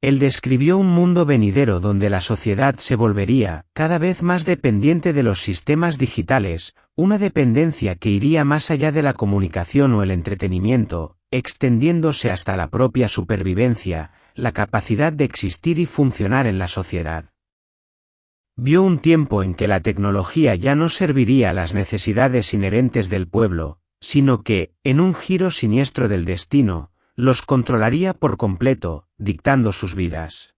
Él describió un mundo venidero donde la sociedad se volvería cada vez más dependiente de los sistemas digitales, una dependencia que iría más allá de la comunicación o el entretenimiento, extendiéndose hasta la propia supervivencia, la capacidad de existir y funcionar en la sociedad. Vio un tiempo en que la tecnología ya no serviría a las necesidades inherentes del pueblo, sino que, en un giro siniestro del destino, los controlaría por completo, dictando sus vidas.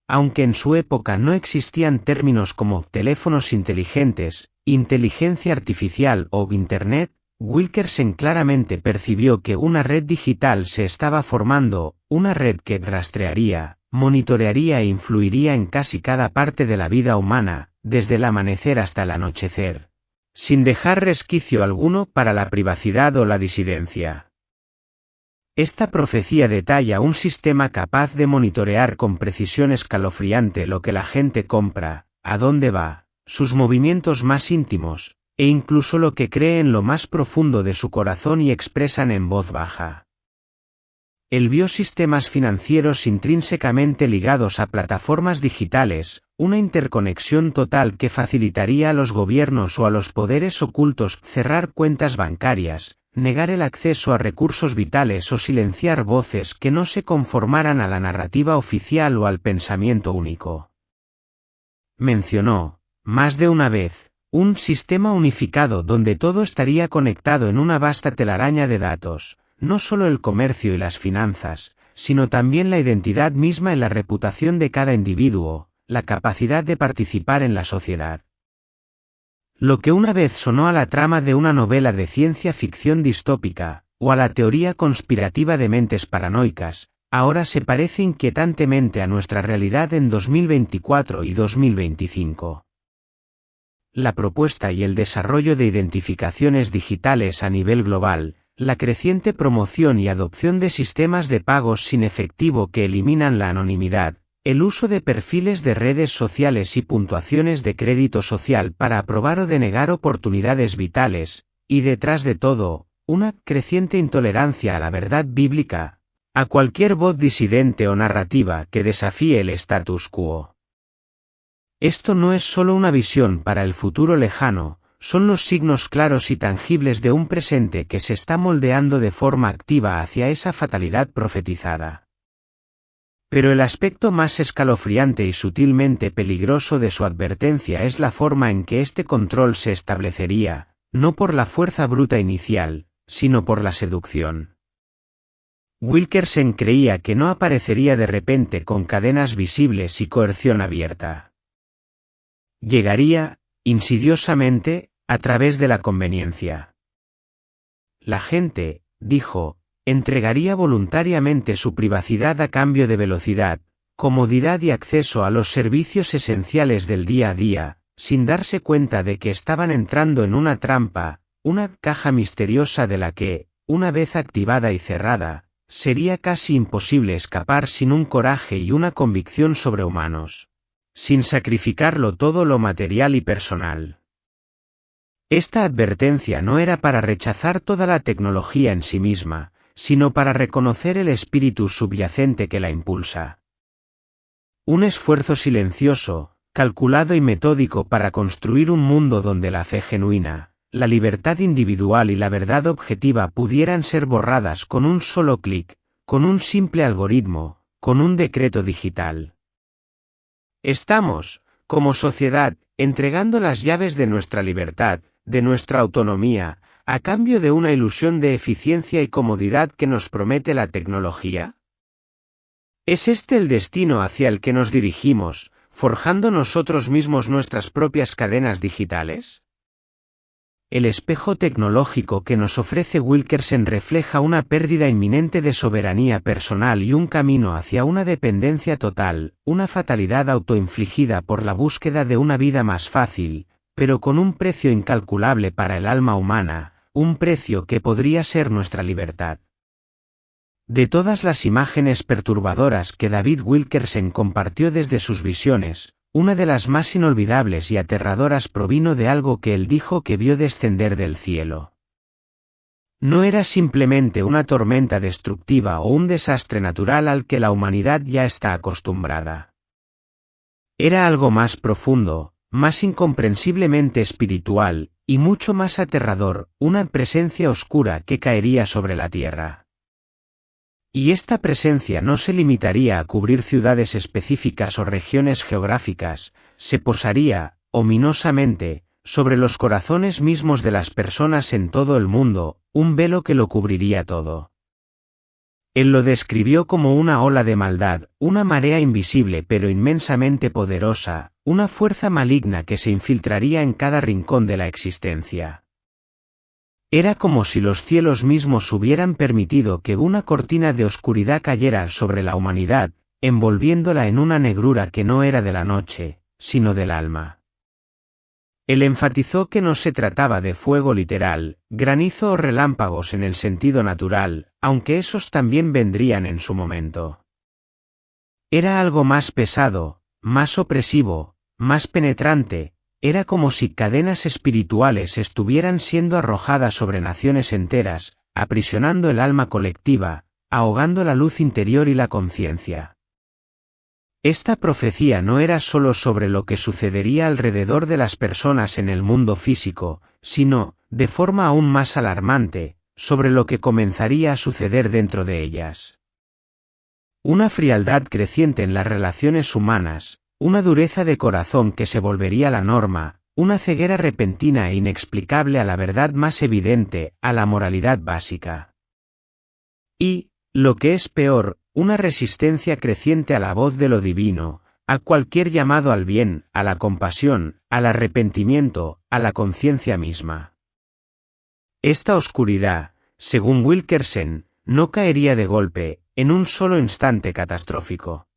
Aunque en su época no existían términos como teléfonos inteligentes, inteligencia artificial o Internet, Wilkerson claramente percibió que una red digital se estaba formando, una red que rastrearía, monitorearía e influiría en casi cada parte de la vida humana, desde el amanecer hasta el anochecer, sin dejar resquicio alguno para la privacidad o la disidencia. Esta profecía detalla un sistema capaz de monitorear con precisión escalofriante lo que la gente compra, a dónde va, sus movimientos más íntimos, e incluso lo que cree en lo más profundo de su corazón y expresan en voz baja. Él vio sistemas financieros intrínsecamente ligados a plataformas digitales, una interconexión total que facilitaría a los gobiernos o a los poderes ocultos cerrar cuentas bancarias, negar el acceso a recursos vitales o silenciar voces que no se conformaran a la narrativa oficial o al pensamiento único. Mencionó, más de una vez, un sistema unificado donde todo estaría conectado en una vasta telaraña de datos, no solo el comercio y las finanzas, sino también la identidad misma y la reputación de cada individuo, la capacidad de participar en la sociedad. Lo que una vez sonó a la trama de una novela de ciencia ficción distópica, o a la teoría conspirativa de mentes paranoicas, ahora se parece inquietantemente a nuestra realidad en 2024 y 2025. La propuesta y el desarrollo de identificaciones digitales a nivel global, la creciente promoción y adopción de sistemas de pagos sin efectivo que eliminan la anonimidad, el uso de perfiles de redes sociales y puntuaciones de crédito social para aprobar o denegar oportunidades vitales, y detrás de todo, una creciente intolerancia a la verdad bíblica, a cualquier voz disidente o narrativa que desafíe el status quo. Esto no es solo una visión para el futuro lejano, son los signos claros y tangibles de un presente que se está moldeando de forma activa hacia esa fatalidad profetizada. Pero el aspecto más escalofriante y sutilmente peligroso de su advertencia es la forma en que este control se establecería, no por la fuerza bruta inicial, sino por la seducción. Wilkerson creía que no aparecería de repente con cadenas visibles y coerción abierta. Llegaría, insidiosamente, a través de la conveniencia. La gente, dijo, entregaría voluntariamente su privacidad a cambio de velocidad, comodidad y acceso a los servicios esenciales del día a día, sin darse cuenta de que estaban entrando en una trampa, una caja misteriosa de la que, una vez activada y cerrada, sería casi imposible escapar sin un coraje y una convicción sobrehumanos, sin sacrificarlo todo lo material y personal. Esta advertencia no era para rechazar toda la tecnología en sí misma, sino para reconocer el espíritu subyacente que la impulsa. Un esfuerzo silencioso, calculado y metódico para construir un mundo donde la fe genuina, la libertad individual y la verdad objetiva pudieran ser borradas con un solo clic, con un simple algoritmo, con un decreto digital. Estamos, como sociedad, entregando las llaves de nuestra libertad, de nuestra autonomía, a cambio de una ilusión de eficiencia y comodidad que nos promete la tecnología. ¿Es este el destino hacia el que nos dirigimos, forjando nosotros mismos nuestras propias cadenas digitales? El espejo tecnológico que nos ofrece Wilkerson refleja una pérdida inminente de soberanía personal y un camino hacia una dependencia total, una fatalidad autoinfligida por la búsqueda de una vida más fácil, pero con un precio incalculable para el alma humana, un precio que podría ser nuestra libertad. De todas las imágenes perturbadoras que David Wilkerson compartió desde sus visiones, una de las más inolvidables y aterradoras provino de algo que él dijo que vio descender del cielo. No era simplemente una tormenta destructiva o un desastre natural al que la humanidad ya está acostumbrada. Era algo más profundo, más incomprensiblemente espiritual, y mucho más aterrador, una presencia oscura que caería sobre la tierra. Y esta presencia no se limitaría a cubrir ciudades específicas o regiones geográficas, se posaría, ominosamente, sobre los corazones mismos de las personas en todo el mundo, un velo que lo cubriría todo. Él lo describió como una ola de maldad, una marea invisible pero inmensamente poderosa, una fuerza maligna que se infiltraría en cada rincón de la existencia. Era como si los cielos mismos hubieran permitido que una cortina de oscuridad cayera sobre la humanidad, envolviéndola en una negrura que no era de la noche, sino del alma. Él enfatizó que no se trataba de fuego literal, granizo o relámpagos en el sentido natural, aunque esos también vendrían en su momento. Era algo más pesado, más opresivo, más penetrante, era como si cadenas espirituales estuvieran siendo arrojadas sobre naciones enteras, aprisionando el alma colectiva, ahogando la luz interior y la conciencia. Esta profecía no era solo sobre lo que sucedería alrededor de las personas en el mundo físico, sino, de forma aún más alarmante, sobre lo que comenzaría a suceder dentro de ellas. Una frialdad creciente en las relaciones humanas, una dureza de corazón que se volvería la norma, una ceguera repentina e inexplicable a la verdad más evidente, a la moralidad básica. Y, lo que es peor, una resistencia creciente a la voz de lo divino, a cualquier llamado al bien, a la compasión, al arrepentimiento, a la conciencia misma. Esta oscuridad, según Wilkerson, no caería de golpe, en un solo instante catastrófico.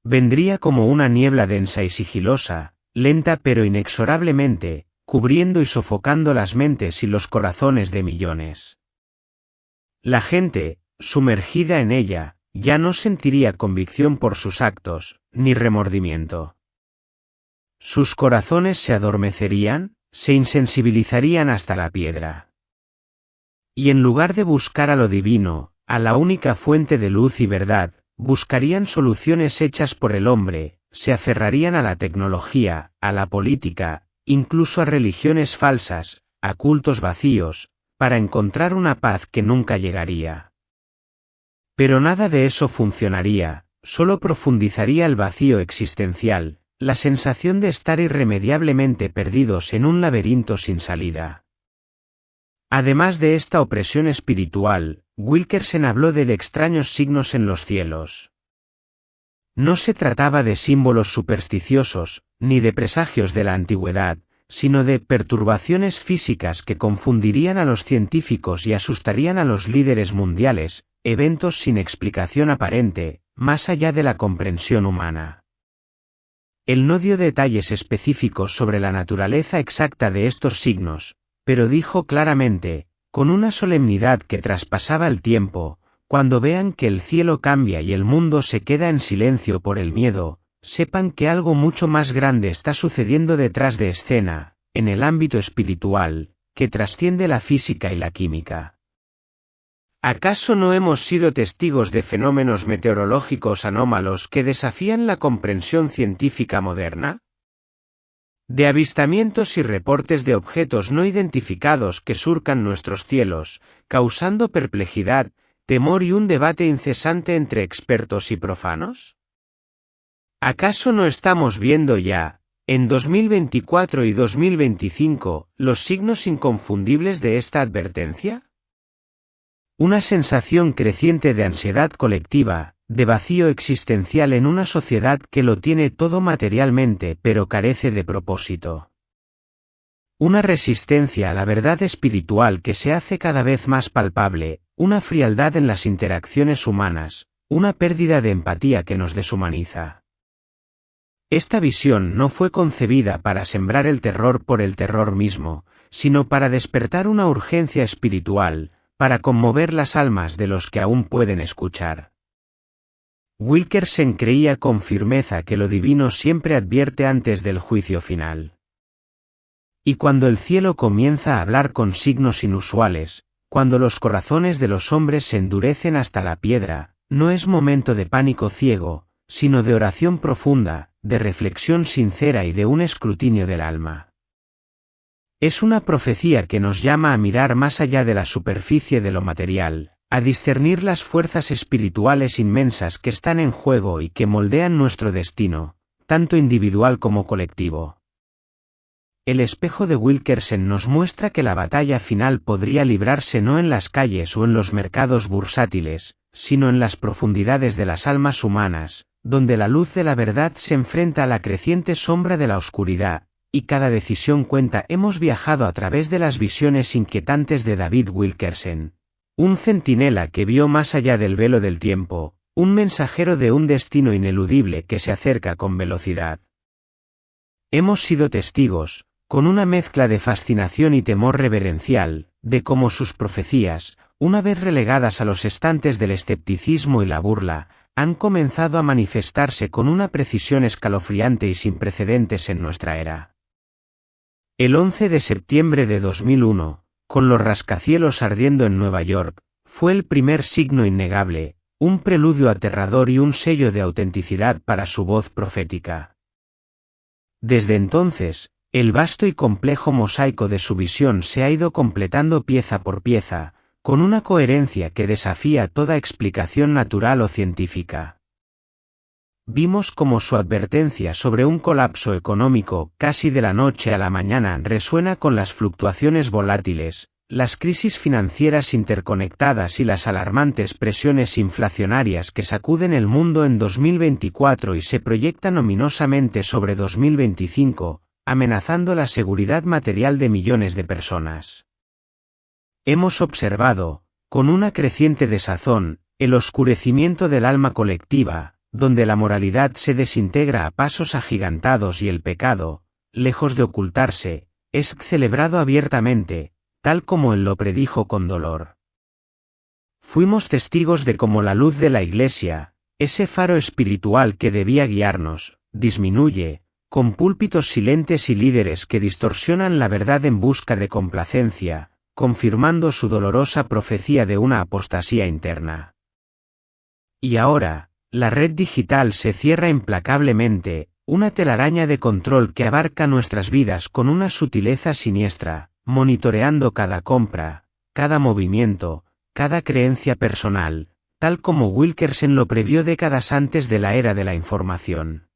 Vendría como una niebla densa y sigilosa, lenta pero inexorablemente, cubriendo y sofocando las mentes y los corazones de millones. La gente, sumergida en ella, ya no sentiría convicción por sus actos, ni remordimiento. Sus corazones se adormecerían, se insensibilizarían hasta la piedra. Y en lugar de buscar a lo divino, a la única fuente de luz y verdad, buscarían soluciones hechas por el hombre, se aferrarían a la tecnología, a la política, incluso a religiones falsas, a cultos vacíos, para encontrar una paz que nunca llegaría. Pero nada de eso funcionaría, solo profundizaría el vacío existencial, la sensación de estar irremediablemente perdidos en un laberinto sin salida. Además de esta opresión espiritual, Wilkerson habló de extraños signos en los cielos. No se trataba de símbolos supersticiosos, ni de presagios de la antigüedad, sino de perturbaciones físicas que confundirían a los científicos y asustarían a los líderes mundiales, eventos sin explicación aparente, más allá de la comprensión humana. Él no dio detalles específicos sobre la naturaleza exacta de estos signos, pero dijo claramente, con una solemnidad que traspasaba el tiempo, cuando vean que el cielo cambia y el mundo se queda en silencio por el miedo, sepan que algo mucho más grande está sucediendo detrás de escena, en el ámbito espiritual, que trasciende la física y la química. ¿Acaso no hemos sido testigos de fenómenos meteorológicos anómalos que desafían la comprensión científica moderna? De avistamientos y reportes de objetos no identificados que surcan nuestros cielos, causando perplejidad, temor y un debate incesante entre expertos y profanos? ¿Acaso no estamos viendo ya, en 2024 y 2025, los signos inconfundibles de esta advertencia? Una sensación creciente de ansiedad colectiva, de vacío existencial en una sociedad que lo tiene todo materialmente pero carece de propósito. Una resistencia a la verdad espiritual que se hace cada vez más palpable, una frialdad en las interacciones humanas, una pérdida de empatía que nos deshumaniza. Esta visión no fue concebida para sembrar el terror por el terror mismo, sino para despertar una urgencia espiritual, para conmover las almas de los que aún pueden escuchar. Wilkerson creía con firmeza que lo divino siempre advierte antes del juicio final. Y cuando el cielo comienza a hablar con signos inusuales, cuando los corazones de los hombres se endurecen hasta la piedra, no es momento de pánico ciego, sino de oración profunda, de reflexión sincera y de un escrutinio del alma. Es una profecía que nos llama a mirar más allá de la superficie de lo material, a discernir las fuerzas espirituales inmensas que están en juego y que moldean nuestro destino, tanto individual como colectivo. El espejo de Wilkerson nos muestra que la batalla final podría librarse no en las calles o en los mercados bursátiles, sino en las profundidades de las almas humanas, donde la luz de la verdad se enfrenta a la creciente sombra de la oscuridad, y cada decisión cuenta. Hemos viajado a través de las visiones inquietantes de David Wilkerson, un centinela que vio más allá del velo del tiempo, un mensajero de un destino ineludible que se acerca con velocidad. Hemos sido testigos, con una mezcla de fascinación y temor reverencial, de cómo sus profecías, una vez relegadas a los estantes del escepticismo y la burla, han comenzado a manifestarse con una precisión escalofriante y sin precedentes en nuestra era. El 11 de septiembre de 2001, con los rascacielos ardiendo en Nueva York, fue el primer signo innegable, un preludio aterrador y un sello de autenticidad para su voz profética. Desde entonces, el vasto y complejo mosaico de su visión se ha ido completando pieza por pieza, con una coherencia que desafía toda explicación natural o científica. Vimos cómo su advertencia sobre un colapso económico casi de la noche a la mañana resuena con las fluctuaciones volátiles, las crisis financieras interconectadas y las alarmantes presiones inflacionarias que sacuden el mundo en 2024 y se proyectan ominosamente sobre 2025, amenazando la seguridad material de millones de personas. Hemos observado, con una creciente desazón, el oscurecimiento del alma colectiva, donde la moralidad se desintegra a pasos agigantados y el pecado, lejos de ocultarse, es celebrado abiertamente, tal como él lo predijo con dolor. Fuimos testigos de cómo la luz de la Iglesia, ese faro espiritual que debía guiarnos, disminuye, con púlpitos silentes y líderes que distorsionan la verdad en busca de complacencia, confirmando su dolorosa profecía de una apostasía interna. Y ahora, la red digital se cierra implacablemente, una telaraña de control que abarca nuestras vidas con una sutileza siniestra, monitoreando cada compra, cada movimiento, cada creencia personal, tal como Wilkerson lo previó décadas antes de la era de la información.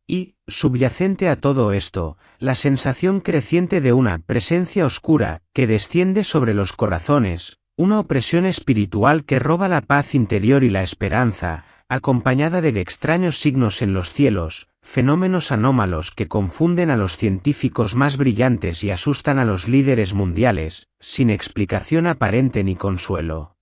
Y, subyacente a todo esto, la sensación creciente de una presencia oscura que desciende sobre los corazones, una opresión espiritual que roba la paz interior y la esperanza, acompañada de extraños signos en los cielos, fenómenos anómalos que confunden a los científicos más brillantes y asustan a los líderes mundiales, sin explicación aparente ni consuelo.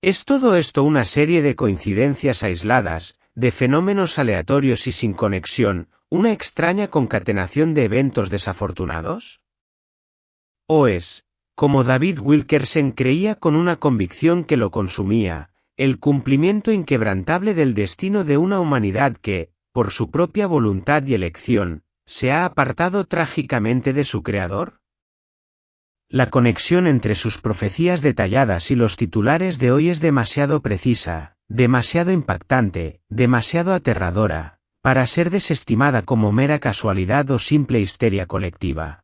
¿Es todo esto una serie de coincidencias aisladas, de fenómenos aleatorios y sin conexión, una extraña concatenación de eventos desafortunados? ¿O es, como David Wilkerson creía con una convicción que lo consumía, el cumplimiento inquebrantable del destino de una humanidad que, por su propia voluntad y elección, se ha apartado trágicamente de su Creador? La conexión entre sus profecías detalladas y los titulares de hoy es demasiado precisa, demasiado impactante, demasiado aterradora, para ser desestimada como mera casualidad o simple histeria colectiva.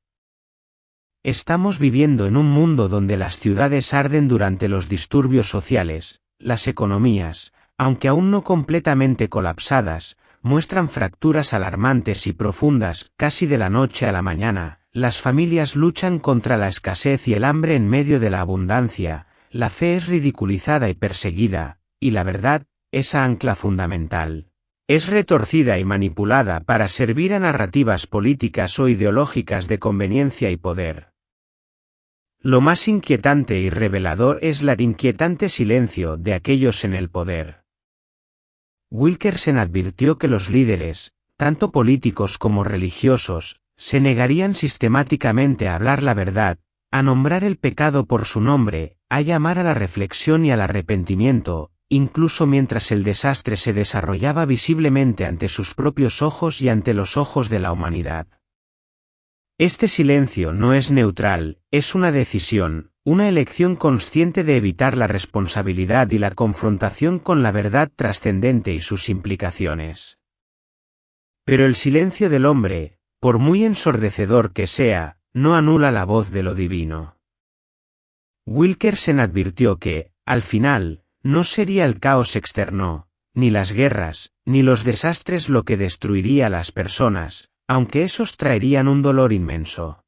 Estamos viviendo en un mundo donde las ciudades arden durante los disturbios sociales, las economías, aunque aún no completamente colapsadas, muestran fracturas alarmantes y profundas, casi de la noche a la mañana. Las familias luchan contra la escasez y el hambre en medio de la abundancia, la fe es ridiculizada y perseguida, y la verdad, esa ancla fundamental, es retorcida y manipulada para servir a narrativas políticas o ideológicas de conveniencia y poder. Lo más inquietante y revelador es el inquietante silencio de aquellos en el poder. Wilkerson advirtió que los líderes, tanto políticos como religiosos, se negarían sistemáticamente a hablar la verdad, a nombrar el pecado por su nombre, a llamar a la reflexión y al arrepentimiento, incluso mientras el desastre se desarrollaba visiblemente ante sus propios ojos y ante los ojos de la humanidad. Este silencio no es neutral, es una decisión, una elección consciente de evitar la responsabilidad y la confrontación con la verdad trascendente y sus implicaciones. Pero el silencio del hombre, por muy ensordecedor que sea, no anula la voz de lo divino. Wilkerson advirtió que, al final, no sería el caos externo, ni las guerras, ni los desastres lo que destruiría a las personas, aunque esos traerían un dolor inmenso.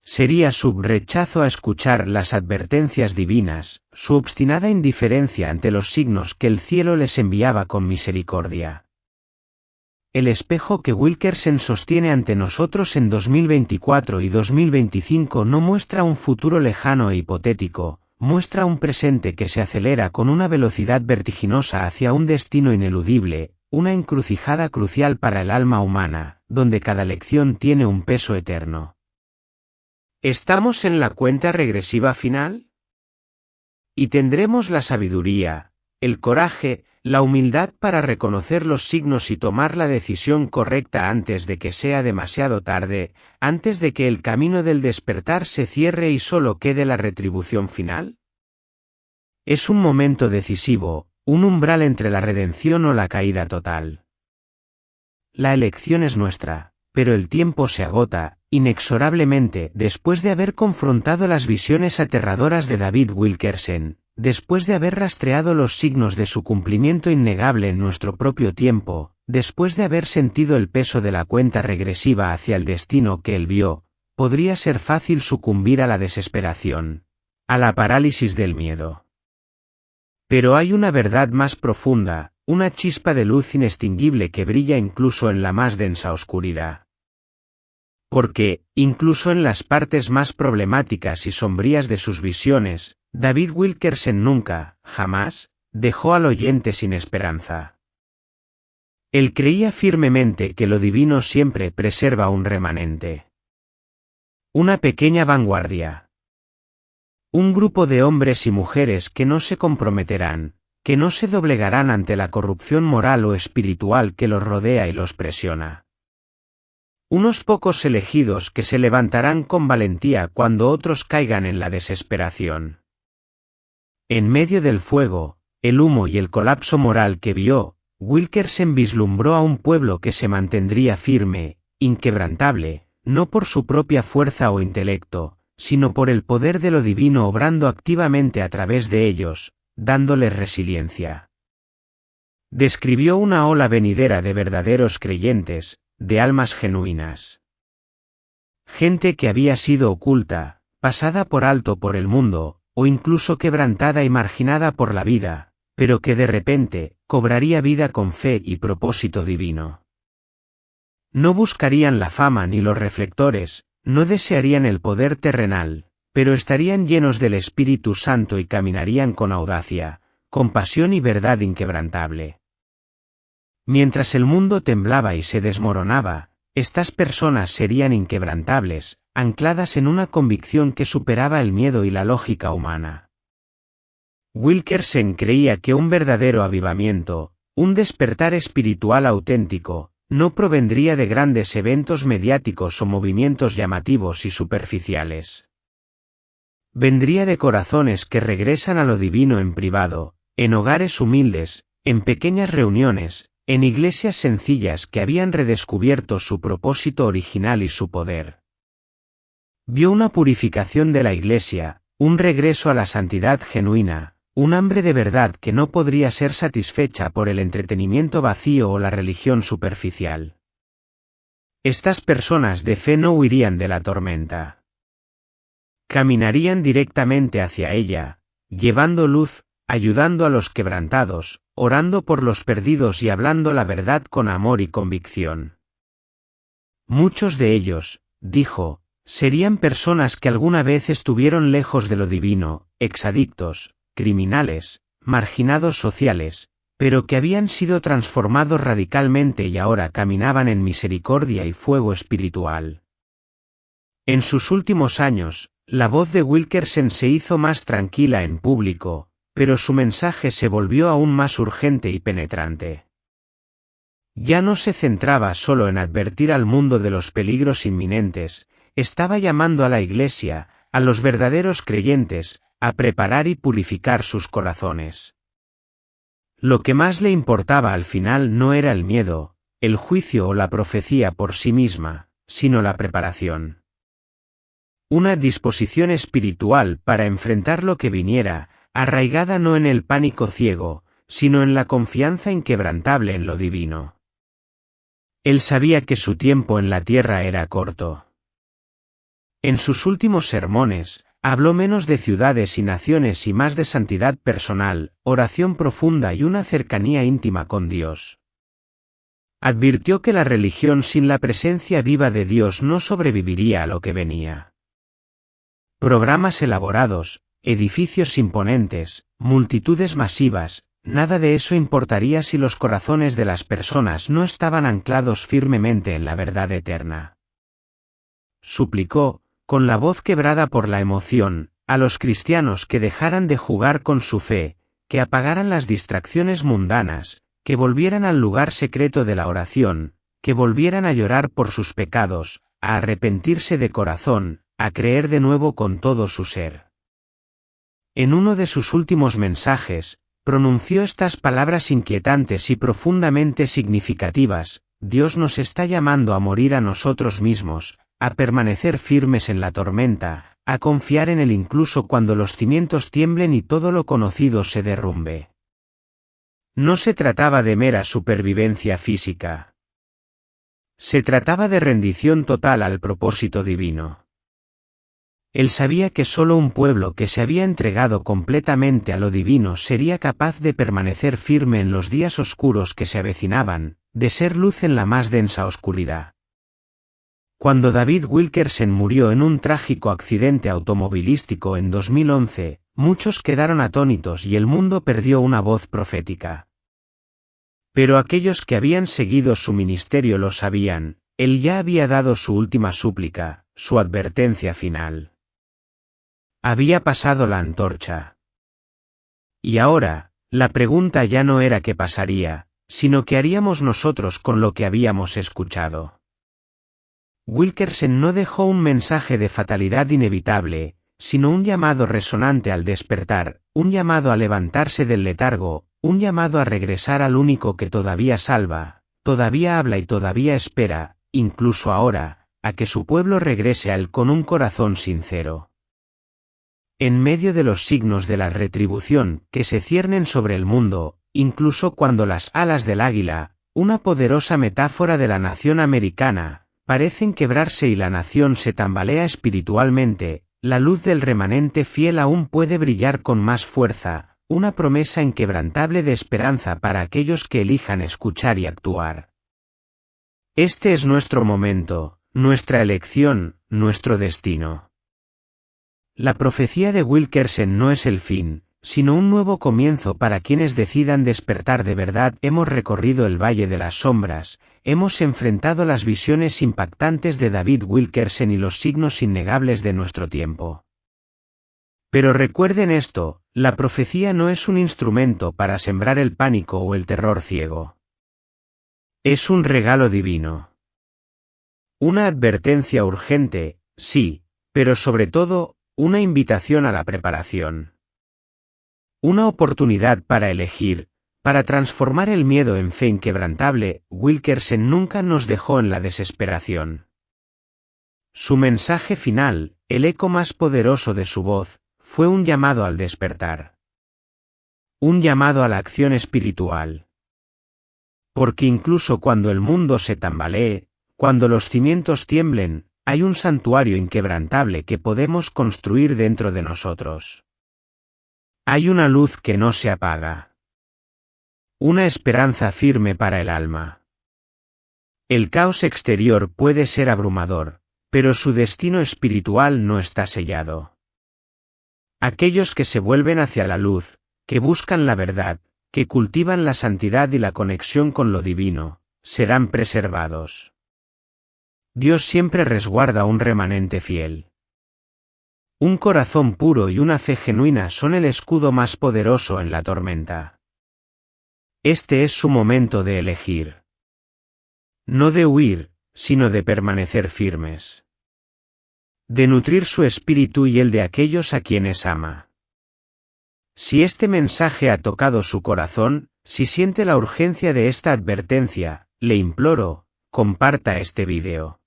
Sería su rechazo a escuchar las advertencias divinas, su obstinada indiferencia ante los signos que el cielo les enviaba con misericordia. El espejo que Wilkerson sostiene ante nosotros en 2024 y 2025 no muestra un futuro lejano e hipotético, muestra un presente que se acelera con una velocidad vertiginosa hacia un destino ineludible, una encrucijada crucial para el alma humana, donde cada lección tiene un peso eterno. ¿Estamos en la cuenta regresiva final? ¿Y tendremos la sabiduría, el coraje, la humildad para reconocer los signos y tomar la decisión correcta antes de que sea demasiado tarde, antes de que el camino del despertar se cierre y solo quede la retribución final? Es un momento decisivo, un umbral entre la redención o la caída total. La elección es nuestra, pero el tiempo se agota, inexorablemente, después de haber confrontado las visiones aterradoras de David Wilkerson. Después de haber rastreado los signos de su cumplimiento innegable en nuestro propio tiempo, después de haber sentido el peso de la cuenta regresiva hacia el destino que él vio, podría ser fácil sucumbir a la desesperación, a la parálisis del miedo. Pero hay una verdad más profunda, una chispa de luz inextinguible que brilla incluso en la más densa oscuridad. Porque, incluso en las partes más problemáticas y sombrías de sus visiones, David Wilkerson nunca, jamás, dejó al oyente sin esperanza. Él creía firmemente que lo divino siempre preserva un remanente. Una pequeña vanguardia. Un grupo de hombres y mujeres que no se comprometerán, que no se doblegarán ante la corrupción moral o espiritual que los rodea y los presiona. Unos pocos elegidos que se levantarán con valentía cuando otros caigan en la desesperación. En medio del fuego, el humo y el colapso moral que vio, Wilkerson vislumbró a un pueblo que se mantendría firme, inquebrantable, no por su propia fuerza o intelecto, sino por el poder de lo divino obrando activamente a través de ellos, dándoles resiliencia. Describió una ola venidera de verdaderos creyentes, de almas genuinas. Gente que había sido oculta, pasada por alto por el mundo, o incluso quebrantada y marginada por la vida, pero que de repente, cobraría vida con fe y propósito divino. No buscarían la fama ni los reflectores, no desearían el poder terrenal, pero estarían llenos del Espíritu Santo y caminarían con audacia, con pasión y verdad inquebrantable. Mientras el mundo temblaba y se desmoronaba, estas personas serían inquebrantables, ancladas en una convicción que superaba el miedo y la lógica humana. Wilkerson creía que un verdadero avivamiento, un despertar espiritual auténtico, no provendría de grandes eventos mediáticos o movimientos llamativos y superficiales. Vendría de corazones que regresan a lo divino en privado, en hogares humildes, en pequeñas reuniones, en iglesias sencillas que habían redescubierto su propósito original y su poder. Vio una purificación de la iglesia, un regreso a la santidad genuina, un hambre de verdad que no podría ser satisfecha por el entretenimiento vacío o la religión superficial. Estas personas de fe no huirían de la tormenta. Caminarían directamente hacia ella, llevando luz, ayudando a los quebrantados, orando por los perdidos y hablando la verdad con amor y convicción. Muchos de ellos, dijo, serían personas que alguna vez estuvieron lejos de lo divino, exadictos, criminales, marginados sociales, pero que habían sido transformados radicalmente y ahora caminaban en misericordia y fuego espiritual. En sus últimos años, la voz de Wilkerson se hizo más tranquila en público, pero su mensaje se volvió aún más urgente y penetrante. Ya no se centraba solo en advertir al mundo de los peligros inminentes, estaba llamando a la Iglesia, a los verdaderos creyentes, a preparar y purificar sus corazones. Lo que más le importaba al final no era el miedo, el juicio o la profecía por sí misma, sino la preparación. Una disposición espiritual para enfrentar lo que viniera, arraigada no en el pánico ciego, sino en la confianza inquebrantable en lo divino. Él sabía que su tiempo en la tierra era corto. En sus últimos sermones, habló menos de ciudades y naciones y más de santidad personal, oración profunda y una cercanía íntima con Dios. Advirtió que la religión sin la presencia viva de Dios no sobreviviría a lo que venía. Programas elaborados, edificios imponentes, multitudes masivas, nada de eso importaría si los corazones de las personas no estaban anclados firmemente en la verdad eterna. Suplicó, con la voz quebrada por la emoción, a los cristianos que dejaran de jugar con su fe, que apagaran las distracciones mundanas, que volvieran al lugar secreto de la oración, que volvieran a llorar por sus pecados, a arrepentirse de corazón, a creer de nuevo con todo su ser. En uno de sus últimos mensajes, pronunció estas palabras inquietantes y profundamente significativas: Dios nos está llamando a morir a nosotros mismos, a permanecer firmes en la tormenta, a confiar en Él incluso cuando los cimientos tiemblen y todo lo conocido se derrumbe. No se trataba de mera supervivencia física. Se trataba de rendición total al propósito divino. Él sabía que solo un pueblo que se había entregado completamente a lo divino sería capaz de permanecer firme en los días oscuros que se avecinaban, de ser luz en la más densa oscuridad. Cuando David Wilkerson murió en un trágico accidente automovilístico en 2011, muchos quedaron atónitos y el mundo perdió una voz profética. Pero aquellos que habían seguido su ministerio lo sabían, él ya había dado su última súplica, su advertencia final. Había pasado la antorcha. Y ahora, la pregunta ya no era qué pasaría, sino qué haríamos nosotros con lo que habíamos escuchado. Wilkerson no dejó un mensaje de fatalidad inevitable, sino un llamado resonante al despertar, un llamado a levantarse del letargo, un llamado a regresar al único que todavía salva, todavía habla y todavía espera, incluso ahora, a que su pueblo regrese a él con un corazón sincero. En medio de los signos de la retribución que se ciernen sobre el mundo, incluso cuando las alas del águila, una poderosa metáfora de la nación americana, parecen quebrarse y la nación se tambalea espiritualmente, la luz del remanente fiel aún puede brillar con más fuerza, una promesa inquebrantable de esperanza para aquellos que elijan escuchar y actuar. Este es nuestro momento, nuestra elección, nuestro destino. La profecía de Wilkerson no es el fin, sino un nuevo comienzo para quienes decidan despertar de verdad. Hemos recorrido el valle de las sombras, hemos enfrentado las visiones impactantes de David Wilkerson y los signos innegables de nuestro tiempo. Pero recuerden esto, la profecía no es un instrumento para sembrar el pánico o el terror ciego. Es un regalo divino. Una advertencia urgente, sí, pero sobre todo, una invitación a la preparación. Una oportunidad para elegir, para transformar el miedo en fe inquebrantable. Wilkerson nunca nos dejó en la desesperación. Su mensaje final, el eco más poderoso de su voz, fue un llamado al despertar. Un llamado a la acción espiritual. Porque incluso cuando el mundo se tambalee, cuando los cimientos tiemblen, hay un santuario inquebrantable que podemos construir dentro de nosotros. Hay una luz que no se apaga. Una esperanza firme para el alma. El caos exterior puede ser abrumador, pero su destino espiritual no está sellado. Aquellos que se vuelven hacia la luz, que buscan la verdad, que cultivan la santidad y la conexión con lo divino, serán preservados. Dios siempre resguarda un remanente fiel. Un corazón puro y una fe genuina son el escudo más poderoso en la tormenta. Este es su momento de elegir. No de huir, sino de permanecer firmes. De nutrir su espíritu y el de aquellos a quienes ama. Si este mensaje ha tocado su corazón, si siente la urgencia de esta advertencia, le imploro, comparta este video.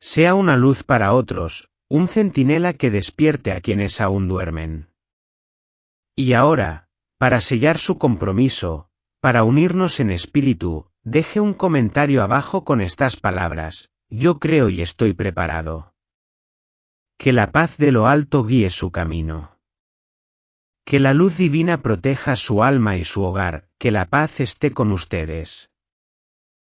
Sea una luz para otros, un centinela que despierte a quienes aún duermen. Y ahora, para sellar su compromiso, para unirnos en espíritu, deje un comentario abajo con estas palabras: yo creo y estoy preparado. Que la paz de lo alto guíe su camino. Que la luz divina proteja su alma y su hogar, que la paz esté con ustedes.